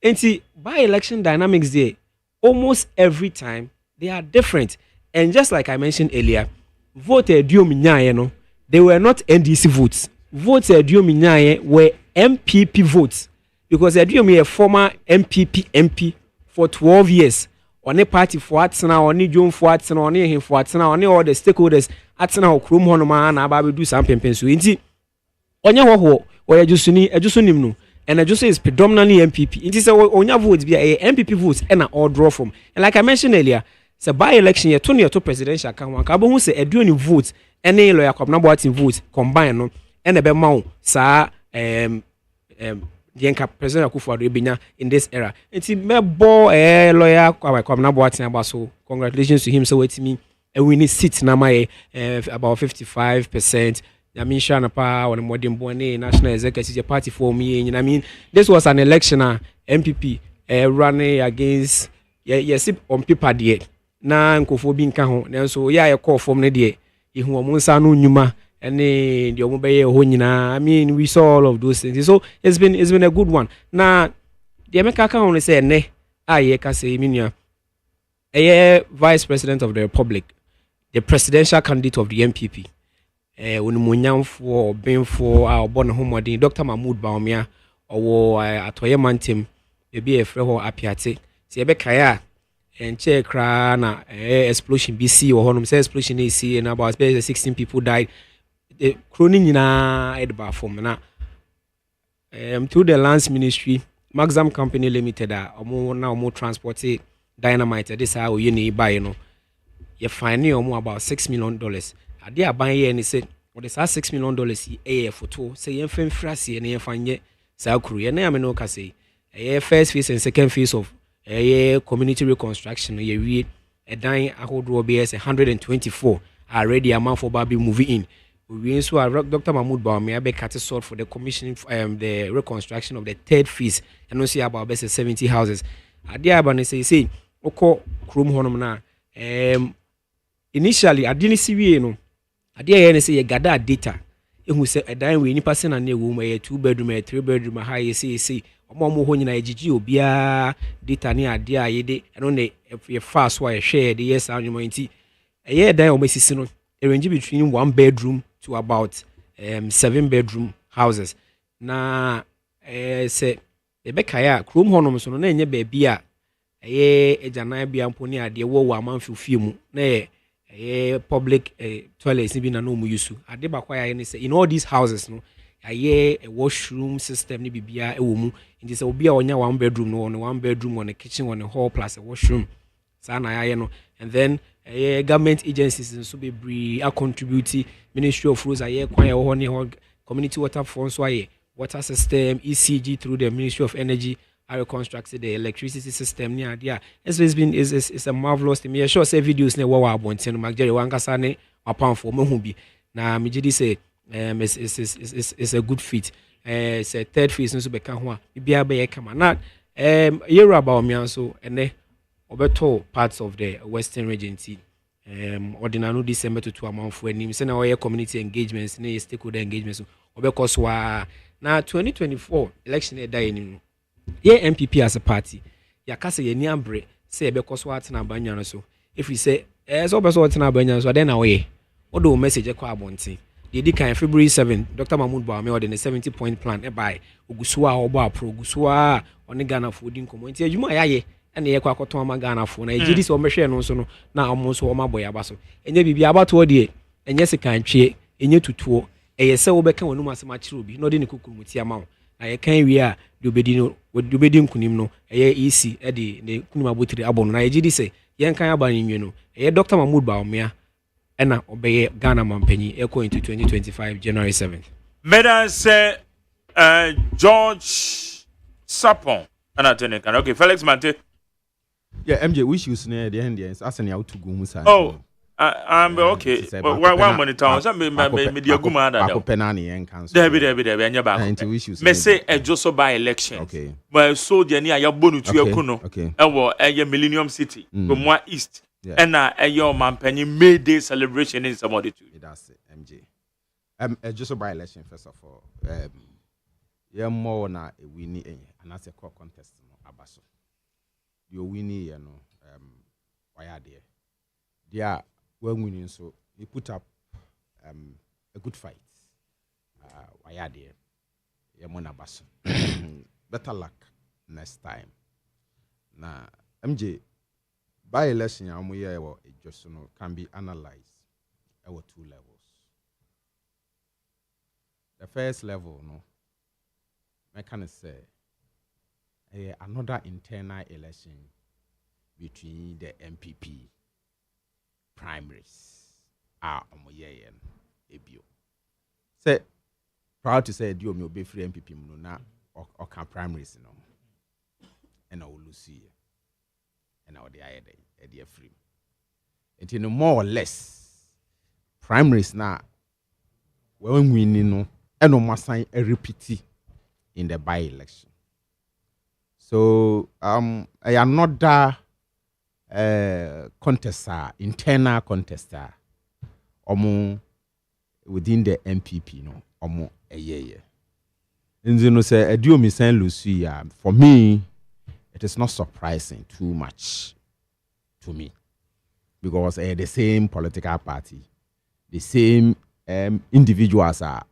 and see by election dynamics there almost every time they are different. And just like I mentioned earlier, vote Diominyaye no, they were not NDC votes. Votes Diominyaye were MPP votes. Because Diomi a former MPP MP for 12 years. ɔne party for atena ɔne dwom for atena ɔne ehin for atena ɔne all the stakeholders atena hɔ kurom hɔ no ma na aba bedu sam pempen so nti ɔnyɛ hɔ ɔyɛ adwusu nim no and adwusu is predominantly MPP nti sɛ ɔnya vote bi a MPP votes ɛna all draw from and like I mentioned earlier sɛ by election yɛ to presidential kan wanka abɛhu sɛ aduoni vote ɛne lawyer Kwabena Boateng vote combine no ɛna ɛbɛma wo saa Yenka President Akufo-Addo ebenya in this era. Nti mebo lawyer Kwabena Boateng aba so congratulations to him so wetimi a winning seat na my about 55%. I mean shana pa on modern bone national executive party for me. I mean this was an election MPP running against yes on paper there. Na nkofo bi nka ho. Nanso ya call form ne there. Ihu omunsa no nyuma and the I mean, we saw all of those things. So it's been a good one. Now, the America can only say ne. Can say minya. A vice president of the republic, the presidential candidate of the MPP. When munyam for being for our born home, Dr. Mahmoud Baumia or AGYEMAN team, be a freho apiate. See a kaya and check na explosion BC or Honum say explosion AC and about 16 people died. The croning in a form na through the lands ministry Maxam Company Limited now more transport dynamite this how you need buy you find about $6 million ade aban ye ni say what is $6 million for two say yen fen frase na yen fanye sa kru ye na am no ka say first phase and second phase of community reconstruction ye wie dan ahodo BS 124 already amount for baby moving in. We also have Dr. Mahmoud Baumia be cut short for the commissioning, the reconstruction of the third phase, and also about best 70 houses. Adia Bane say, Oko Krum Honum na. Initially, I didn't see we no. Adia say you gather data. Who say a dime we any person and a room, a 2-bedroom, a 3-bedroom, a high say, Omo ho nyina AGG obia data ni adia yede, and only if you fast why share the yes argument. A year dan omesisi no. A range between 1 bedroom to about 7-bedroom houses. Na say ebekaya krom honom so no na enye ba bia ejana bia mponi ade wo amanfo fiemu na public toilets ni bi na no mu yusu ade ba kwa ya ni say in all these houses no a washroom system ni bibia ewo mu nti say obi a onya 1 bedroom no 1 bedroom on a kitchen on a hall plus a washroom sa na ya no and then government agencies nso be bri a contribute Ministry of Roads aye kwan ho community water funds so water system ECG through the Ministry of Energy I reconstructed the electricity system near there. It's a marvelous thing. Me sure say videos ne wa abonten magere wankasa ne apam for me hu bi na me gidi say it's a good fit. It's a third phase nso be ka ho a bia be kama na year about me so ene obeto parts of the western region ordinary December to 2 amount for him say na we community engagements na stakeholder engagements obekoso na 2024 election e die ni MPP as a party yakase ye ni ambre say ebekoso atena banya no so if we say so obeso atena banya so then na we odo message e kwa abonten the kan February 7 Dr. Mahmoud Baumia order the 70-point plan e by ogusu a obo apro ogusu a oni Ghana for din komo nti adwuma yaye and ye kwa koton ma Ghana for na ejidi so omehwe no so no na omo so oma boy aba so enye bibia abato de enye sekan twe enye tutuo eye se wo beka wonu masema kire obi no de ne kokumuti ama wo na ye kan wi a de obedi nkunim no eye EC e de ne kunum abotire abono na ejidi se ye kan aba nwe no eye Dr. Mahmoud Baumia ena obeye Ghana mampanyi eko into 2025 January 7th Medan say George Sapon ana tene kan okay Felix Mante. Yeah, MJ, which you near the Indians, as any out to go. Oh, I'm okay. One monitor, some media guma that. Penani and council. There, and your back. May say a Joso by election. Okay. But so the near your bonu to your kuno. Okay. A Millennium City, from one east. And a your man penny May Day celebration in some other two. That's it, MJ. A Joso by election, first of all. Yeah, more na a winning, and that's a core contest. Abaso. You're winning, you know, why are there? They are well winning, so you put up a good fight. Why are there? You're Mona Basso. Better luck next time. Now, MJ, by election just can be analyzed at 2 levels. The first level, I can say another internal election between the MPP primaries are say proud to say do me be free MPP na or can primaries and I will lose you and I will the free. It in more or less primaries now when we know and no must sign a repeat in the by-election. So another contestant, internal contestant, within the MPP, a year. And say, do Saint Lucia, for me, it is not surprising too much to me because the same political party, the same individuals are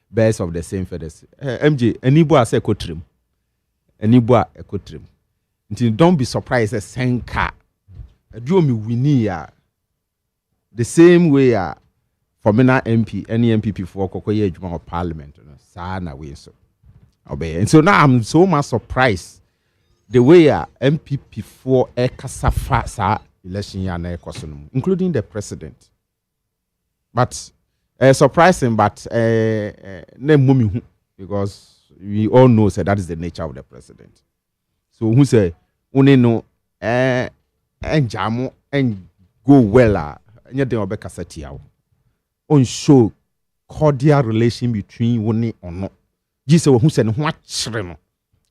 best of the same feathers. MJ, anybody say kotrim. Anybody a kotrim. Until don't be surprised as Senka. Do me winia. The same way for me MP, any MPP for Kokoye Juma of Parliament, Sana way so. Obey. And so now I'm so much surprised the way MPP for a Kasafa election yana kosonum, including the president. But surprising, but because we all know that is the nature of the president. So who say only no and jamo and go well anything about Cassatia on show cordial relation between one or not. Jesus who said what shrem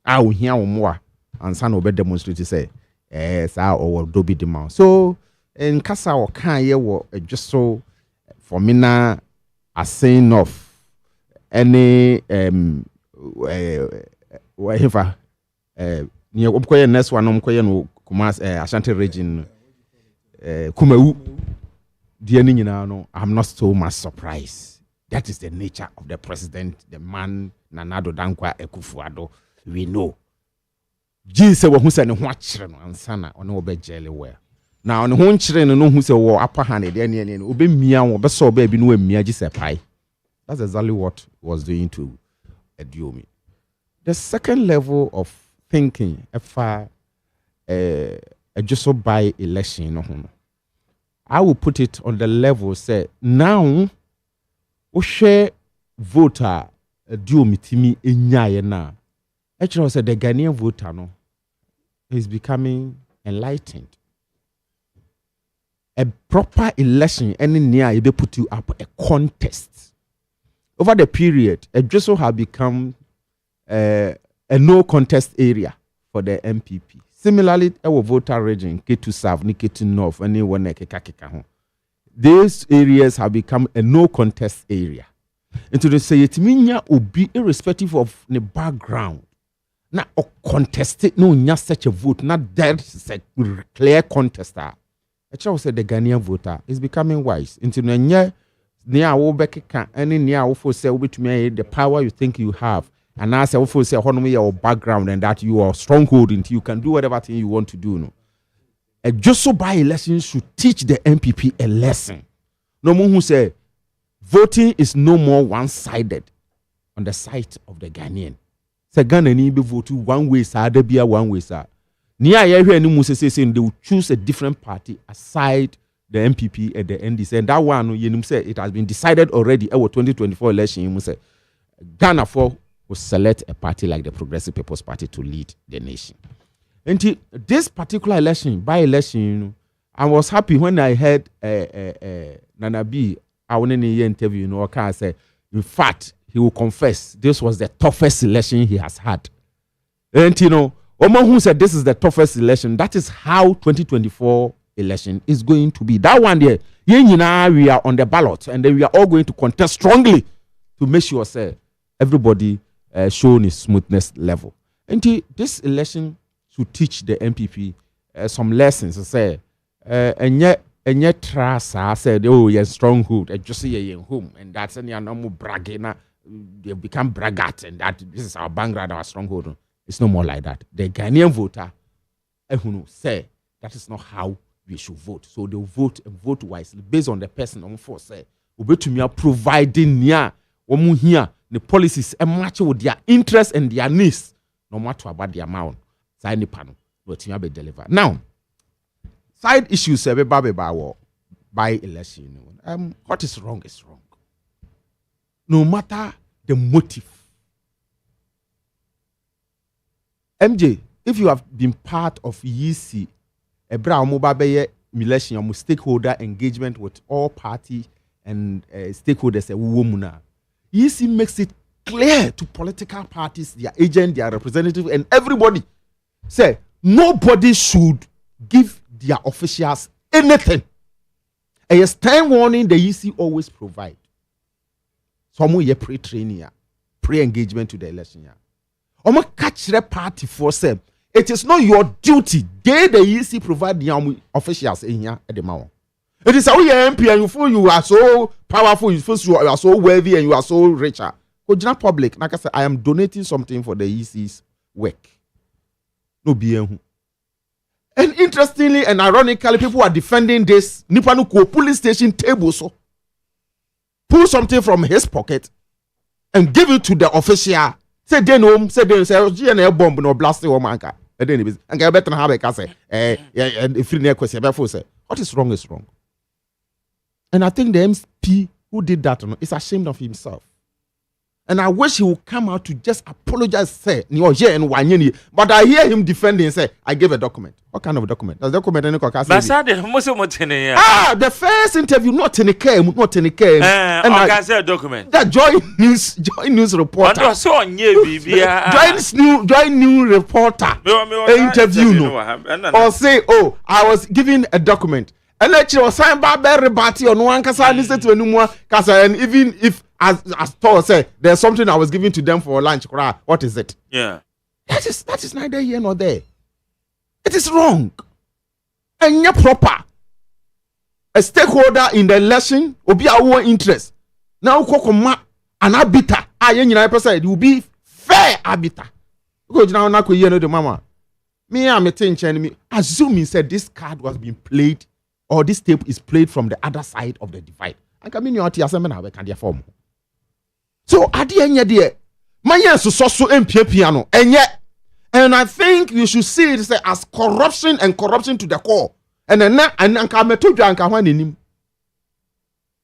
I will hear more and son will be demonstrated say or do be demand. So in Casa or can you just so for me now a saying of any whatever near Upkoya next one no Kumas Ashanti region Kumau no I'm not so much surprised. That is the nature of the president, the man Nanado Dankwa Ekufuado. We know. Jesus who said what children and sana on no bed jelly where. Now on one children no who say war upper hand then obe mia or beso baby no mia just a pie. That's exactly what was doing to Ediomi. The second level of thinking, if just so by election, I will put it on the level say now we share voter Ediomi timi enyaye na. Actually, say the Ghanaian voter no is becoming enlightened. A proper election, any near you be put you up a contest. Over the period, it just so have become a no contest area for the MPP. Similarly, our voter region, K2 South, K2 North, anyone keka. These areas have become a no contest area. And to say it means will be irrespective of the background. Not a contested, no, not such a vote, not that is a clear contester. I just say the Ghanaian voter is becoming wise. Into the near Wobeka, any near for say which may the power you think you have, and I say also say your background and that you are stronghold into you can do whatever thing you want to do. No, and just so by elections should teach the MPP a lesson. No more who say voting is no more one-sided on the side of the Ghanaian. Say Ghana need be vote one way, sir, there be a one way, sir. Near any Musa saying they will choose a different party aside the MPP and the NDC. And that one, you say it has been decided already. Our 2024 election, you say Ghana will select a party like the Progressive People's Party to lead the nation. And this particular election, by election, I was happy when I heard Nana B. I went in the interview, I say, in fact, he will confess this was the toughest election he has had. And Oman who said this is the toughest election, that is how 2024 election is going to be. That one there, we are on the ballot and then we are all going to contest strongly to make sure everybody shown his smoothness level. And this election should teach the MPP some lessons. Say, and yet trust, I said, oh, you're stronghold, and just say you're home, and that's any normal bragging. They become braggart, and that this is our bangrad, our stronghold. It's no more like that. The Ghanaian voter, say that is not how we should vote. So they'll vote and vote wisely based on the person on for say. Obetumia providing near omu here the policies and match with their interests and their needs, no matter about the amount. Sign the panel, but you have to deliver. Now, side issues by election. What is wrong is wrong. No matter the motive. MJ, if you have been part of EC, a brown mobile election, stakeholder engagement with all party and stakeholders, a woman, EC makes it clear to political parties, their agent, their representative, and everybody, say nobody should give their officials anything. A stern warning the EC always provide. Some ye pre-training, pre-engagement to the election. Omo catch the party for say it is not your duty. They the EC provide the officials in here at the moment. It is how you MP and you feel you are so powerful, you feel you are so worthy and you are so richer. Go general public, like I said, I am donating something for the EC's work. No BM. And interestingly and ironically, people are defending this Nipanuko police station table so pull something from his pocket and give it to the official. Say they know, say GNL bomb no blast or manka. And then it and get better have a say, and if you near question, say, what is wrong is wrong. And I think the MP who did that is ashamed of himself. And I wish he would come out to just apologize, say, but I hear him defending and say, I gave a document. What kind of document? Does document any the first interview, not in a care, not in a care. And I say a document. That Joy News reporter. Joy News reporter interview no. Or say, oh, I was giving a document. And let you sign by rebati on one kasa listen to anymore kasa, and even if as Paul said there's something I was giving to them for lunch, what is it? Yeah. That is neither here nor there. It is wrong. And you're proper. A stakeholder in the election will be our interest. Now kokoma an arbiter. It will be fair arbiter. Because now the mama. Me I'm a thing assuming said this card was being played. Or this tape is played from the other side of the divide. I can mean you can form. So at the end of the day, my yes so MP piano. And I think you should see it as corruption and corruption to the core. And then come to him.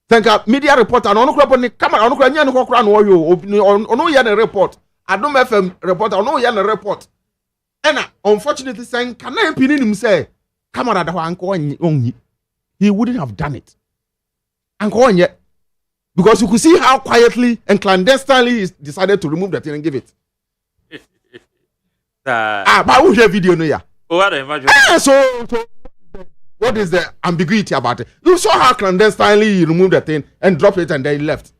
Thank you, media reporter. No on the camera. No report. I don't FM reporter. No report. And unfortunately, saying can I him say camera that one he wouldn't have done it. And go on yet. Because you could see how quietly and clandestinely he decided to remove the thing and give it. But we have video no yeah. So what is the ambiguity about it? You saw how clandestinely he removed the thing and dropped it and then he left.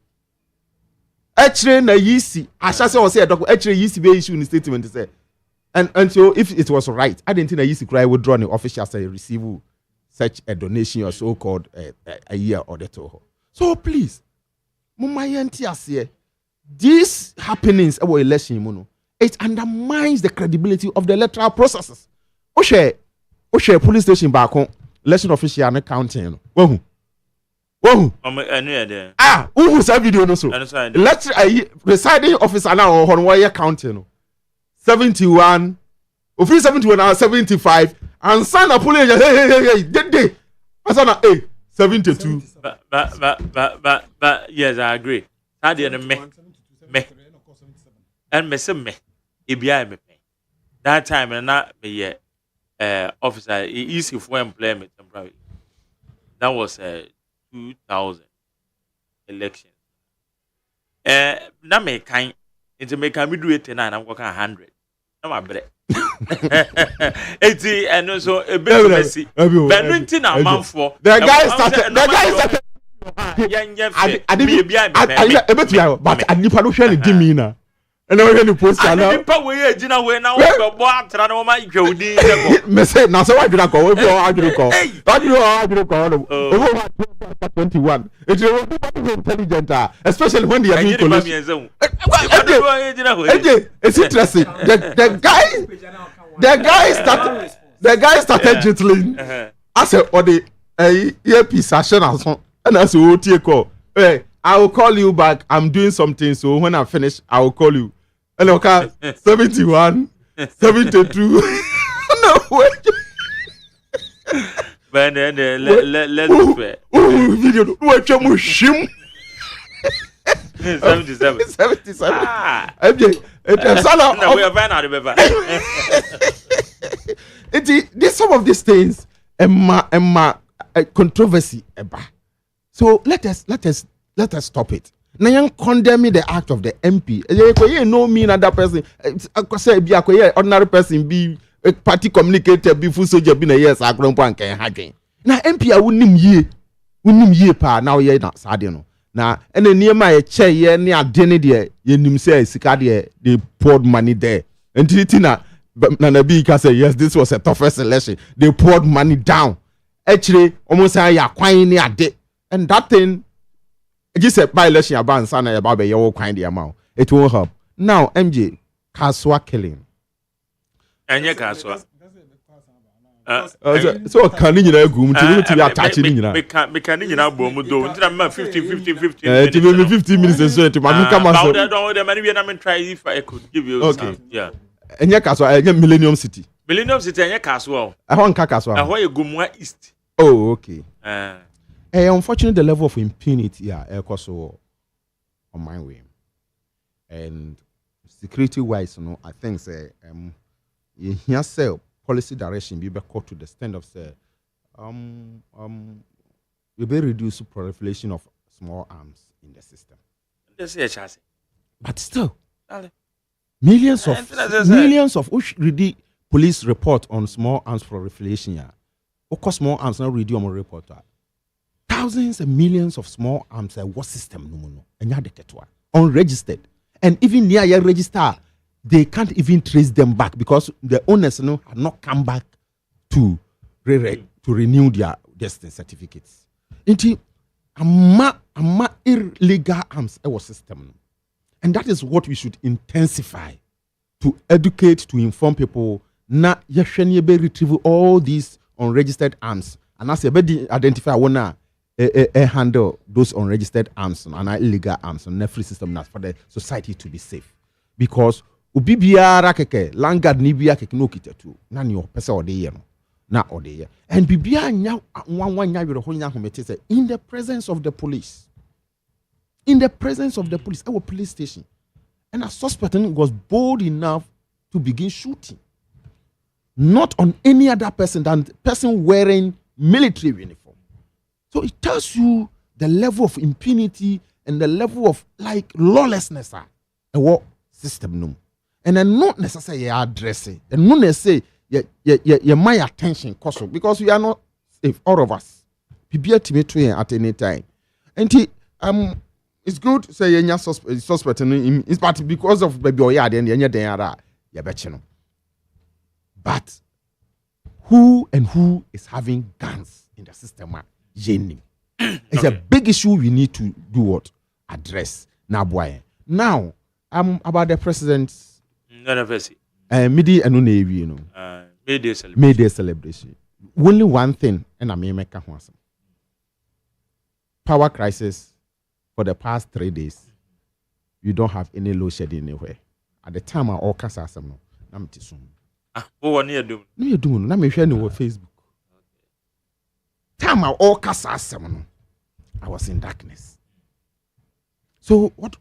Actually, na yisi. I shall say a document. Actually, yisi be issue in the statement to say. And so if it was right, I didn't think that yisi cry would draw the official say receive such a donation or so called a year or the toho. So please, these happenings about election, it undermines the credibility of the electoral processes. Oshe police station back home, election official and counting. Whoa. Who's that video no so? Let's presiding officer now on wire counting. 71, or 71 or 75. And son of police, hey, did they? What's on 72. But yes, I agree. I didn't me. And me, me. That time and not me, officer, easy for employment and private. That was 2000 election. Now me kind, it's make me do it tonight. I'm working 100. I'm a bread. 80 and also a bit messy. But 19 a month for the guy started. But I didn't know share the me and I really post now. Now me say now so why do I go? Why do you call? 21. It's intelligent, especially when they are being collected. It's interesting. The guy started. The guy started jittling. I said, "Oh, the earpiece session as well." And I said, "Oh, take call. Hey, I will call you back. I'm doing something. So when I finish, I will call you." And okay, 71, 72. No way. But then let's play. Video. What you mushim? 77. 77. Ah. MJ, No, we are fine out of this some of these things, Emma, controversy, so let us stop it. Now you condemning the act of the MP. You no mean another person. I say be a ordinary person, be a party communicator, be full soldier, be a yes, I don't want to hang. Now MP, I wouldn't ye pa now ye not sadino. Now and then near my chair ye near dinner there, ye nim say Sicadia, they poured money there. And Tina, but Nanabi can say yes, this was a toughest election. They poured money down. Actually, almost say quite near day. And that thing just a by election about son about your kind the amount. It won't help. Now, MJ, Kaswa killing. And your Kaswa. So can you know to be attaching in we can't in our boom do 15 15 minutes and so to come out. The money I'm try if I could give you okay. Yeah. And your Kaswa, Millennium City. Millennium City and your Kaswa. I want Kaswa. I want you go east. Oh, okay. Unfortunately, the level of impunity also on my way, and security wise, I think say here say policy direction be caught to the extent of say you be reduce proliferation of small arms in the system. But still, millions of read police report on small arms proliferation. Of course, small arms not read on report. Thousands and millions of small arms what system no and unregistered, and even near your register, they can't even trace them back because the owners have not come back to renew their destiny certificates. Into ama illegal arms our system, and that is what we should intensify to educate, to inform people. Na yesheni be retrieve all these unregistered arms, and as you be identify one handle those unregistered arms and illegal arms and free system for the society to be safe. Because ubibiara keke langard ni bia keke no kita tu na ni opese ode ye no na ode ye and bibia nya nya were ho nya homete say in the presence of the police our police station, and a suspect was bold enough to begin shooting not on any other person than the person wearing military uniform. So it tells you the level of impunity and the level of like lawlessness a war system no. And then not necessarily addressing and not necessarily my attention cost because we are not safe, all of us. People to at any time. And it's good to say you're suspect in part because of baby or yard and you're betting. But who is having guns in the system? It's a big issue we need to do what? Address. Now, boy. Now, about the president's Midi and Navy, you know. May Day celebration. Only one thing, and I may make a one. Power crisis for the past 3 days. You don't have any load shedding anywhere. At the time, I all cast as some. I'm tissue. Oh, near doom. No, you do. Let me share on Facebook. Time I all cast as some. I was in darkness. So what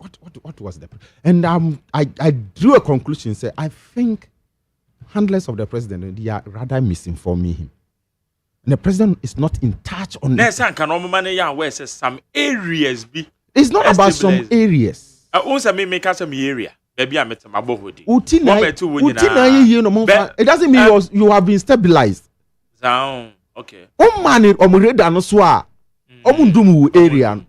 was the and I drew a conclusion. Say I think handlers of the president they are rather misinforming him. And the president is not in touch on. Where some areas be. It's not about some areas. Area. Maybe I'm at my boyhood. It doesn't mean you have been stabilized. Okay. Area.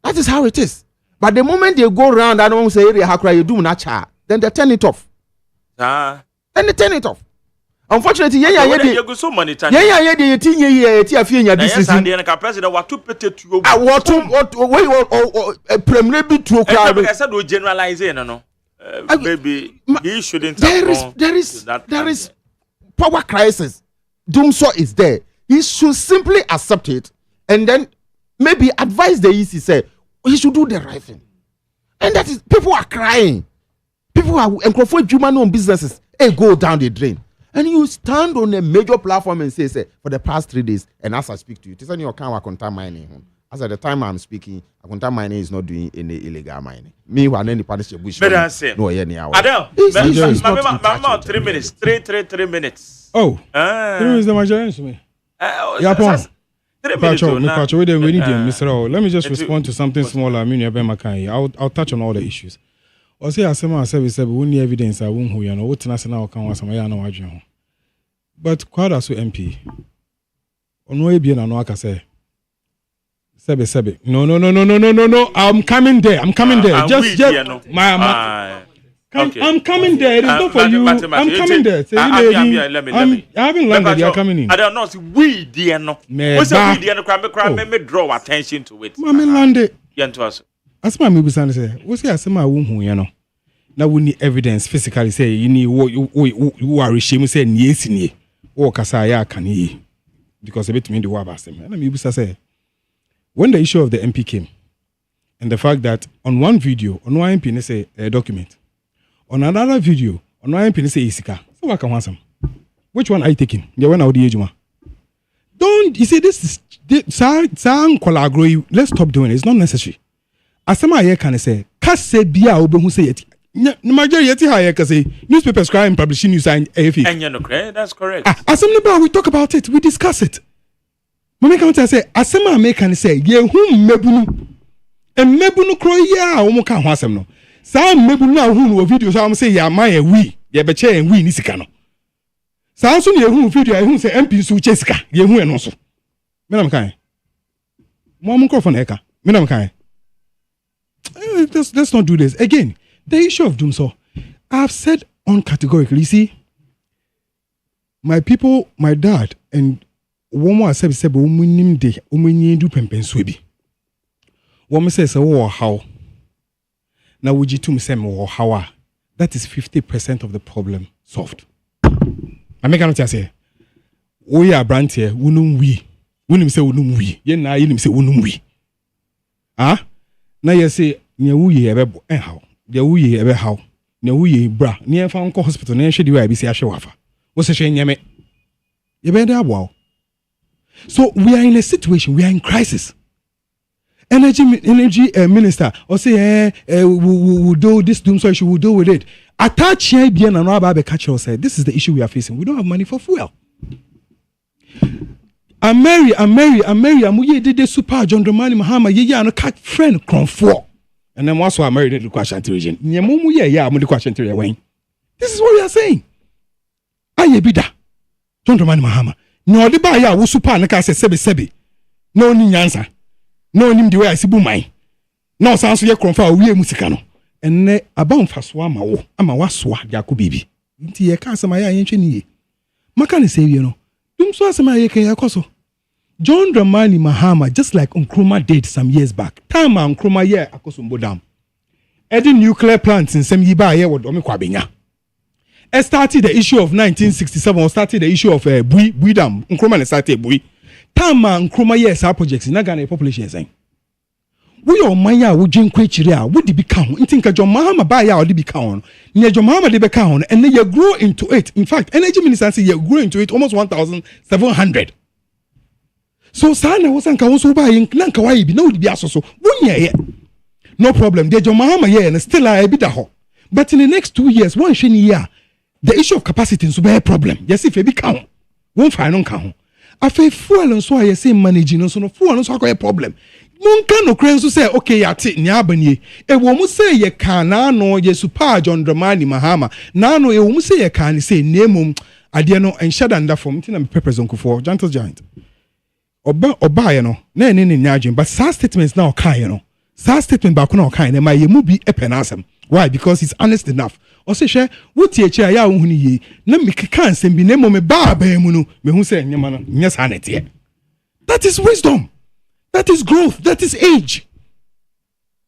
That is how it is. But the moment they go around, I don't say area how you do nacha, then they turn it off. Then they turn it off. Unfortunately, you go so many times. There is power crisis. Dumso is there. He should simply accept it and then maybe advise the EC, say he should do the right thing. And that is, people are crying. People are and human owned businesses go down the drain. And you stand on a major platform and say, for the past 3 days, and as I speak to you, it is in your account contact mining. As at the time I'm speaking, contact mining is not doing any illegal mining. Me, when any partnership bush, no, any hour. Adele, 3 minutes, 3 minutes. Oh, 3 minutes, the majority me. Yeah, 3 minutes. We need Mr. Let me just respond to something smaller. I mean, I'll touch on all the issues. I say, I said, we need evidence. I won't who you know what national can was some no. But quite as MP. On way be an I say. Sebe. No. I'm coming there. Just my. Okay. I'm coming there. It is not for you. I'm coming there. I haven't learned that you are coming in. I don't know. We dear no. What's we dear no? Me draw attention to it. Mami lande. Yanto us. As my maybe say. What's here? Say my who you know. Now we need evidence physically. Say you need you are regime. Say yes ni. O kasa ya kani. Because a bit me the waba say. And maybe say. When the issue of the MP came, and the fact that on one video, on one MP, they say a document. On another video, on one MP, they say Isika. So what can want some? Which one are you taking? The one out the Ajuma. Don't, you see, this is, let's stop doing it. It's not necessary. As some I can say, Kase Bia Obe who say it. The majority higher can say newspapers crying, publishing news and AFE. And you know, that's correct. As some we talk about it, we discuss it. Mama can say, Asema American say, ye whom mebunu. And mebunu croy ya, omoka wasem no. Some mebunu who video, so I'm say, ya my we, ye beche and we nisikano. Sounds soon ye who video, who say MP su Jessica, ye who and also. Madam Kai. Mom microphone eka. Madam Kai. Let's not do this. Again, the issue of Dumso, I've said uncategorically, see, my people, my dad, and one more said, woman de woman do pempen swibi. Woman says, oh, how now would you to me say, oh, how that is 50% of the problem solved. I make another say, we are brand here, unum we say unum we, yen na yin say unum we. Ah, now you say, near we ever how, there we ever how, near we bra, near found hospital, near should you be say, Ashawafa. What's a shame, yame? You better wow. So we are in a situation, we are in crisis. Energy minister, or say, we'll do this, so she will do with it. Attach here, bien and Rabbi Catcher said, this is the issue we are facing. We don't have money for fuel. I'm Mary, we did the super John Dramani Mahama, yeah, and a cat friend, Cronfort. And then once I married the question to region. Yamumu, yeah, I'm the question to your Wayne. This is what we are saying. Aye, bida. John Dramani Mahama. No, the buyer was super and I said, Sebi. No, ni answer. No, nim the way I see boomai. No, sounds like Cronfort, we are Musicano. And ne about Faswama, I'm a waswa, Yakubibi. Inti a Casamaya and Chini. Makani say, you know, Dumswasamaya Kayakoso. John Dramani Mahama, just like Nkrumah did some years back. Time Nkrumah, yeah, Akosumbo Dam. Adding nuclear plants in some Yiba, yeah, what Omiquabinya. Started the issue of 1967 or started the issue of Bui Dam. Nkrumah started Bui. Time Nkrumah, yes, our projects in Nagana population saying. We are Maya, we drink Quachiria, would be count. You think a John Mahama buy out the be count. Near John Mahama de be count, and then you grow into it. In fact, energy minister say you grow into it almost 1,700. So Sana was an Kawaso buying Nankawai be no be so. 1 year. No problem. Dear John Mahama, yeah, and still a bit ho. But in the next 2 years, 1 year, the issue of capacity is a problem. Yes, if you be count, won't find on count. I feel full and so I say managing, so no full and so I got a problem. Munka no cranes to say, okay, ya take Nyabani. A woman say ye can no ye super John Dramani Mahama. Nano a woman say ye can say name Adiano and Shadanda from Tinam Peppers Uncle for Gentle Giant. Oba no, na ni nyajin, but sa statements now kind no. Sa statement back no kind, and my ye be a penasem. Why? Because it's honest enough. Or say, share, what teacher chair ya unhuni, na me can't send be name me ba munu, me who say, yes, hanety. That is wisdom. That is growth. That is age.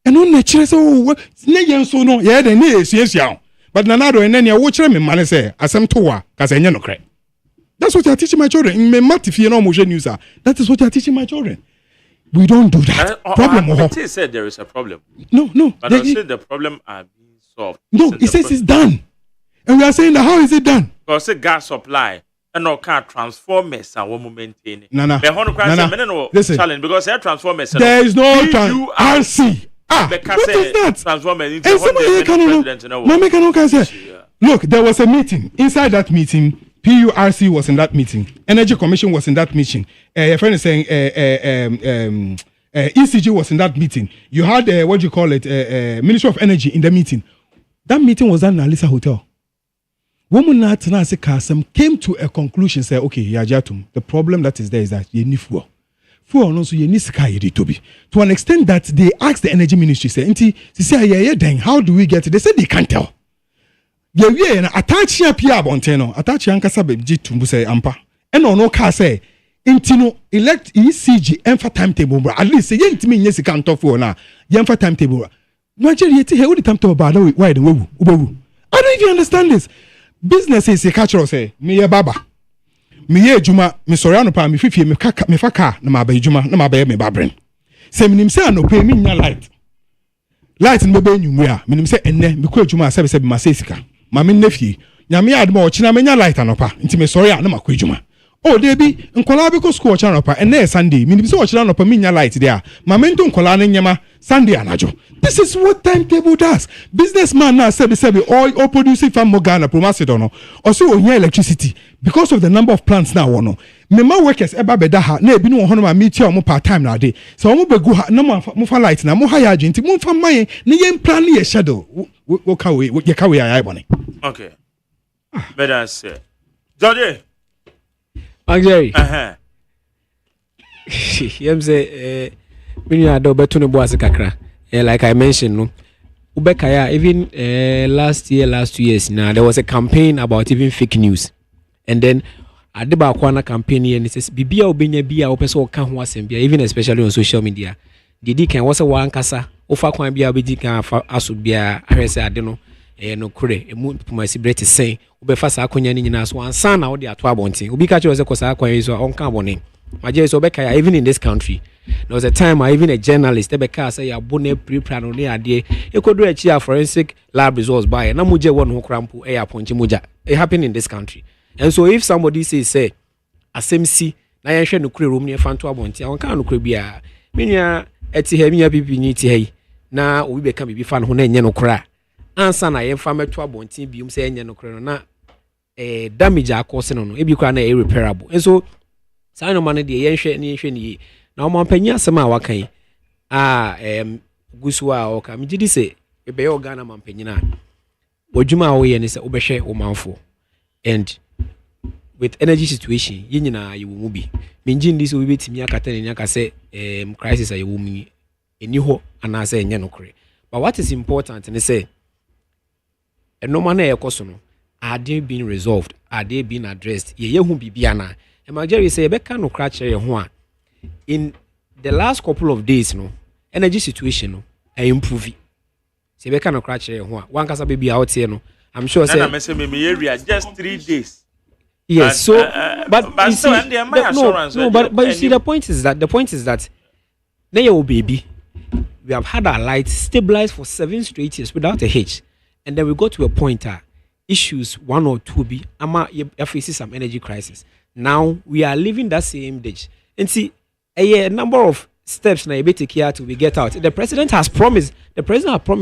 And on the chair, so what? So no, yeah, the news, yes, yeah. But Nanado and then you watch them in man say, as I'm toa, because I know credit. That's what you are teaching my children. In my math, if you know news, that is what you are teaching my children. We don't do that. I said there is a problem. No. But I said the problem are being solved. No, he says it's done. And we are saying that how is it done? Because the gas supply and no car transformers and we maintain it. No. Listen, challenge because they transformers. There is no RC. What is that? Transformers. Look, there was a meeting. Inside that meeting, PURC was in that meeting. Energy Commission was in that meeting. A friend is saying ECG was in that meeting. You had Ministry of Energy in the meeting. That meeting was done in Alisa Hotel. Woman came to a conclusion, say, okay, Yajatum, the problem that is there is that you need fuel. Fuel also you need sky to be. To an extent that they asked the energy ministry, say, then how do we get it? They said they can't tell. Yeah, attach here Pia Bonteno, attach Yankasa Beji to say Ampa. And no car say, Intino elect ECG Enfa timetable, at least say, yent me, yes, you can't talk for now. Yenfa timetable. Imagine you take the timetable about why the woo. I don't even understand this. Business is a catcher say, me a baba. Me juma, me sorano pa, me fifi, me faka, na mabe juma, na mabe me babren. Say, minim say, no pay me na light. Light in bebe nyumia, minim say, enne, me kwe juma, sebe masesika. Mami nephew, nyame admo ochina menya light anopa, nti me sorry na makwe juma. Oh, debi, nkola be ko school ochina anopa, enne Sunday, minim say ochina anopa menya light there. Mami nto nkola ne nyama Sunday anajo. This is what timetable does. Businessman now sebi all producing farm Mogana Promacedono. Also on electricity because of the number of plants now wono. Mema workers eba beda ha na ebi no hono ma meet you part time na dey. So mo begu ha na mo fa light na mo hire agent mo fa man na yen plan ye shadow. Wo ka we ayi bone. Okay. Better say. George. Jerry. Yem say when you are do beto ne boase kakra. Like I mentioned, no. Ubekaya, even last 2 years now, there was a campaign about even fake news. And then at the Bakwana campaign, and it says, Bibia Obenya Bia, Opeso can was even especially on social media. Didi can was a one cassa, Ofa Kwan Bia Bidika Asubia, Haresa, I don't know, no kure, a moon to my celebrity saying, Ubefasa Konya in us one son out there 12 bonting. Ubikacho was a cosa is on carbon. My dear Sobeka, even in this country, there was a time I even a journalist, Ebeka say, "I bone pre-plan on the idea. You could do a chia forensic lab results by and Namuja one who crampo air point Muja." It happened in this country, and so if somebody say, "Asemsi, na yenshe no kure room near Fanto Abonti, I can't kure bia." Minya eti hemia pipi ni ti hey. Na we become be fan ho na enye no kura. Ansa na yemfa meto Abonti bium say enye no kure no na damage akose no ebi kura na irreparable. And so say no man de yenhwe ni na o man panya asema wakan gusua o ka mjidi se ebe yo Ghana man panyina wodwuma wo ye ni se obehwe o manfo and with energy situation yinyina ye wo mu bi minjin dis we betimi akata ne aka se crisis aye wo mu eni ho ana se enye no kore. But what is important ni say enoma na ekoso no are they being resolved, are they being addressed ye hu bibia na Jerry say beka no kra kire ho a in the last couple of days no energy situation no improve. Say beka no kra kire ho a wan kasa baby out here no I'm sure say me area just 3 days. Yes, but you see, but you see the point is that now your baby we have had our light stabilized for 7 straight years without a hitch, and then we got to a point issues 1 or 2 be ama facing some energy crisis. Now we are living that same stage. And see, a number of steps now you take care to we get out. The president has promised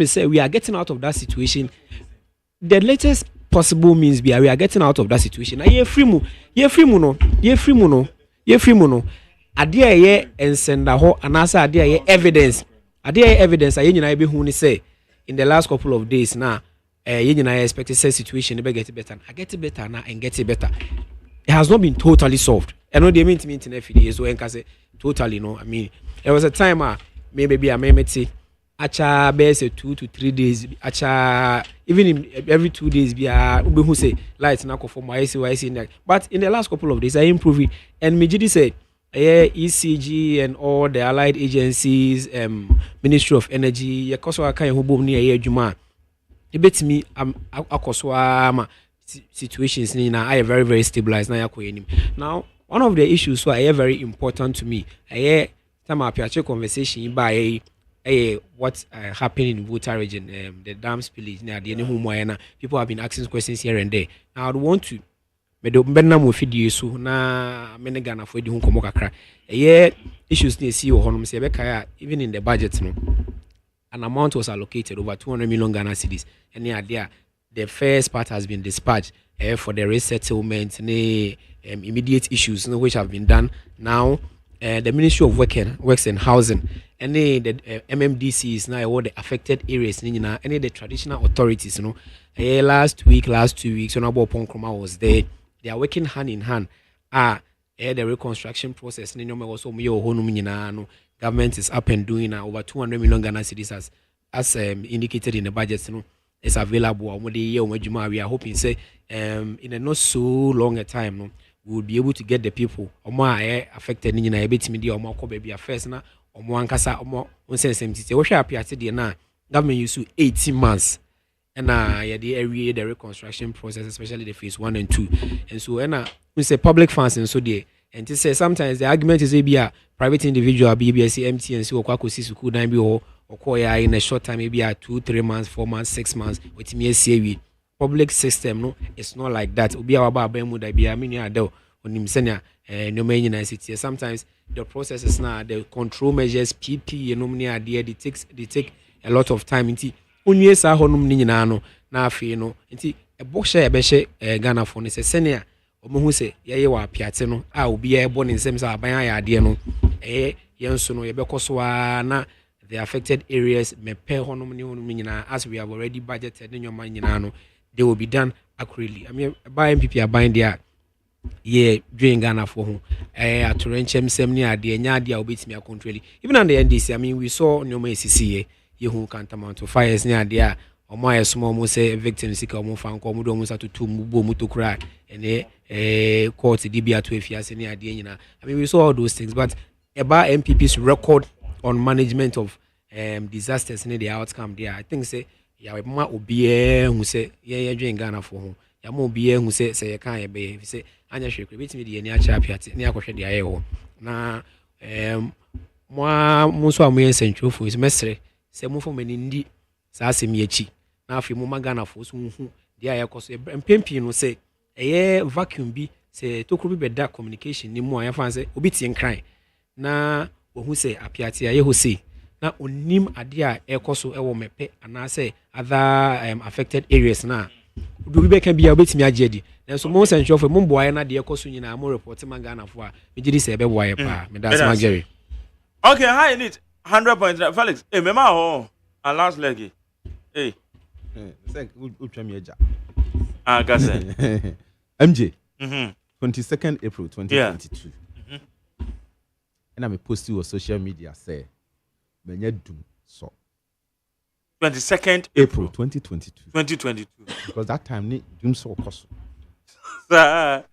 say we are getting out of that situation. The latest possible means we are getting out of that situation. Now ye free mu no. Adia ye ensenda ho anasa adia ye evidence. Aye nyina be hu ni say in the last couple of days now ye nyina expect say situation be get better. I get it better now and get it better. It has not been totally solved. I know they mean to me in FD so enka say totally no. I mean there was a time maybe I may say acha best 2 to 3 days acha even in every 2 days be who say lights na for my IC but in the last couple of days I improve it and Mijidi said ECG and all the allied agencies Ministry of Energy yakoso aka ho bom ne adwuma e betimi akoso ama situations now are very very stabilized now. One of the issues so are very important to me. I time a conversation by what happened in Volta region, the dam spillage near the home. People have been asking questions here and there. Now I want to me do benna mo fidie so na me ne Ghana for di hu komo kakra. Issues ne see ho se be kai even in the budget no. An amount was allocated over 200 million Ghana cedis. And there the first part has been dispatched for the resettlement immediate issues which have been done. Now the Ministry of Works and Housing and the MMDCs now all the affected areas and the traditional authorities last 2 weeks when Abobo Ponkroma was there, they are working hand in hand the reconstruction process government is up and doing over 200 million Ghana cedis as indicated in the budget is available. We are hoping say in a not so long a time we will be able to get the people affected in a bit media or more baby affairs na or more ankasa or more unsensitivity. We shall appear today now. Government used to 18 months and the reconstruction process, especially the phase 1 and 2. And so we say public funds and so there. And to say sometimes the argument is maybe a private individual, BBSC, MT, and so could not be or in a short time, maybe 2, 3 months, 4 months, 6 months. With me, say public system, no, it's not like that. Sometimes the processes now, the control measures, PP, they take a lot of time. A box Ghana for necessary. Who say, wa piatino, I will be born in Sems idea no, na the affected areas me pay as we have already budgeted in your money they will be done accurately. I mean, by MPP are buying their doing Ghana for whom to Renchem Semnia, the Nyadia beats me a country. Even on the NDC, I mean, we saw no ACCA, you who can't amount to fires near there. Or my small mo say victim sick or more fan come almost to 2 mubo to cry and court DB 12 years any idea. I mean, we saw all those things, but about MPP's record on management of disasters and the outcome there, I think say ma obi who say doing Ghana for home. Ya mo obi who say you can't be say anya hwe kwet me de ani acha piate ne akohwe de aye ho na mo so amoye sentwofo is mesre say mo fo mani ndi sa asem yachi na afi mo magana fo so hu de aye koso empempi no say vacuum bi say tokuru bi beda communication ni mu ayan say obi tie nkran na ohu say apiate aye ho say na onim ade a ekoso ewo mepe ana say other affected areas na do we can be obetimi agedi na so mo sentry for mo boy na de ekoso nyina mo report magana fo a me gidi say be boy pa me das mageri. Okay, hi in it 100.9 Felix. Hey, mema ho and last leg. Hey. Say utwa me eja. Ah, gase. MJ. 22nd April 2022. And I post you on social media say menye dum so 22nd April 2022. 2022. Because that time ni dum so koso. Sir.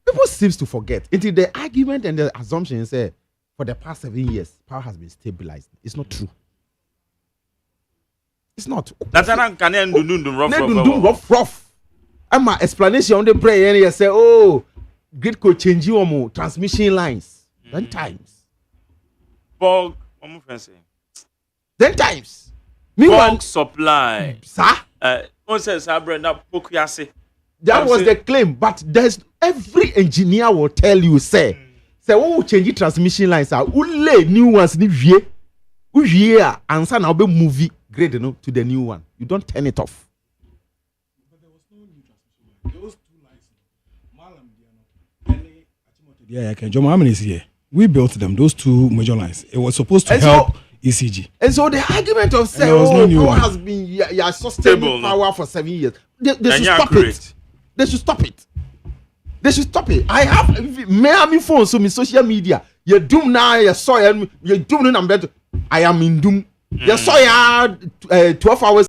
People seems to forget. Until the argument and the assumption say for the past 7 years, power has been stabilized. It's not true. It's not. That's an can rough. And my explanation on the prayer and you say, oh, grid could change you transmission lines. 10 times. Bulk, Then times. Bulk supply. Sir? That was the claim, but there's every engineer will tell you, say, oh, change transmission lines are new ones ni vie answer now be movie grade to the new one. You don't turn it off. But there was no new transmission line. Those 2 lines. Yeah, I can jump. How many is here? We built them, those 2 major lines. It was supposed to help ECG. And so the argument of saying, power has been sustaining power for 7 years. They should stop it. They should stop it. They should stop it. I have my phone, so my social media. You doom now, you saw you doom. I am in doom. You saw 12 hours.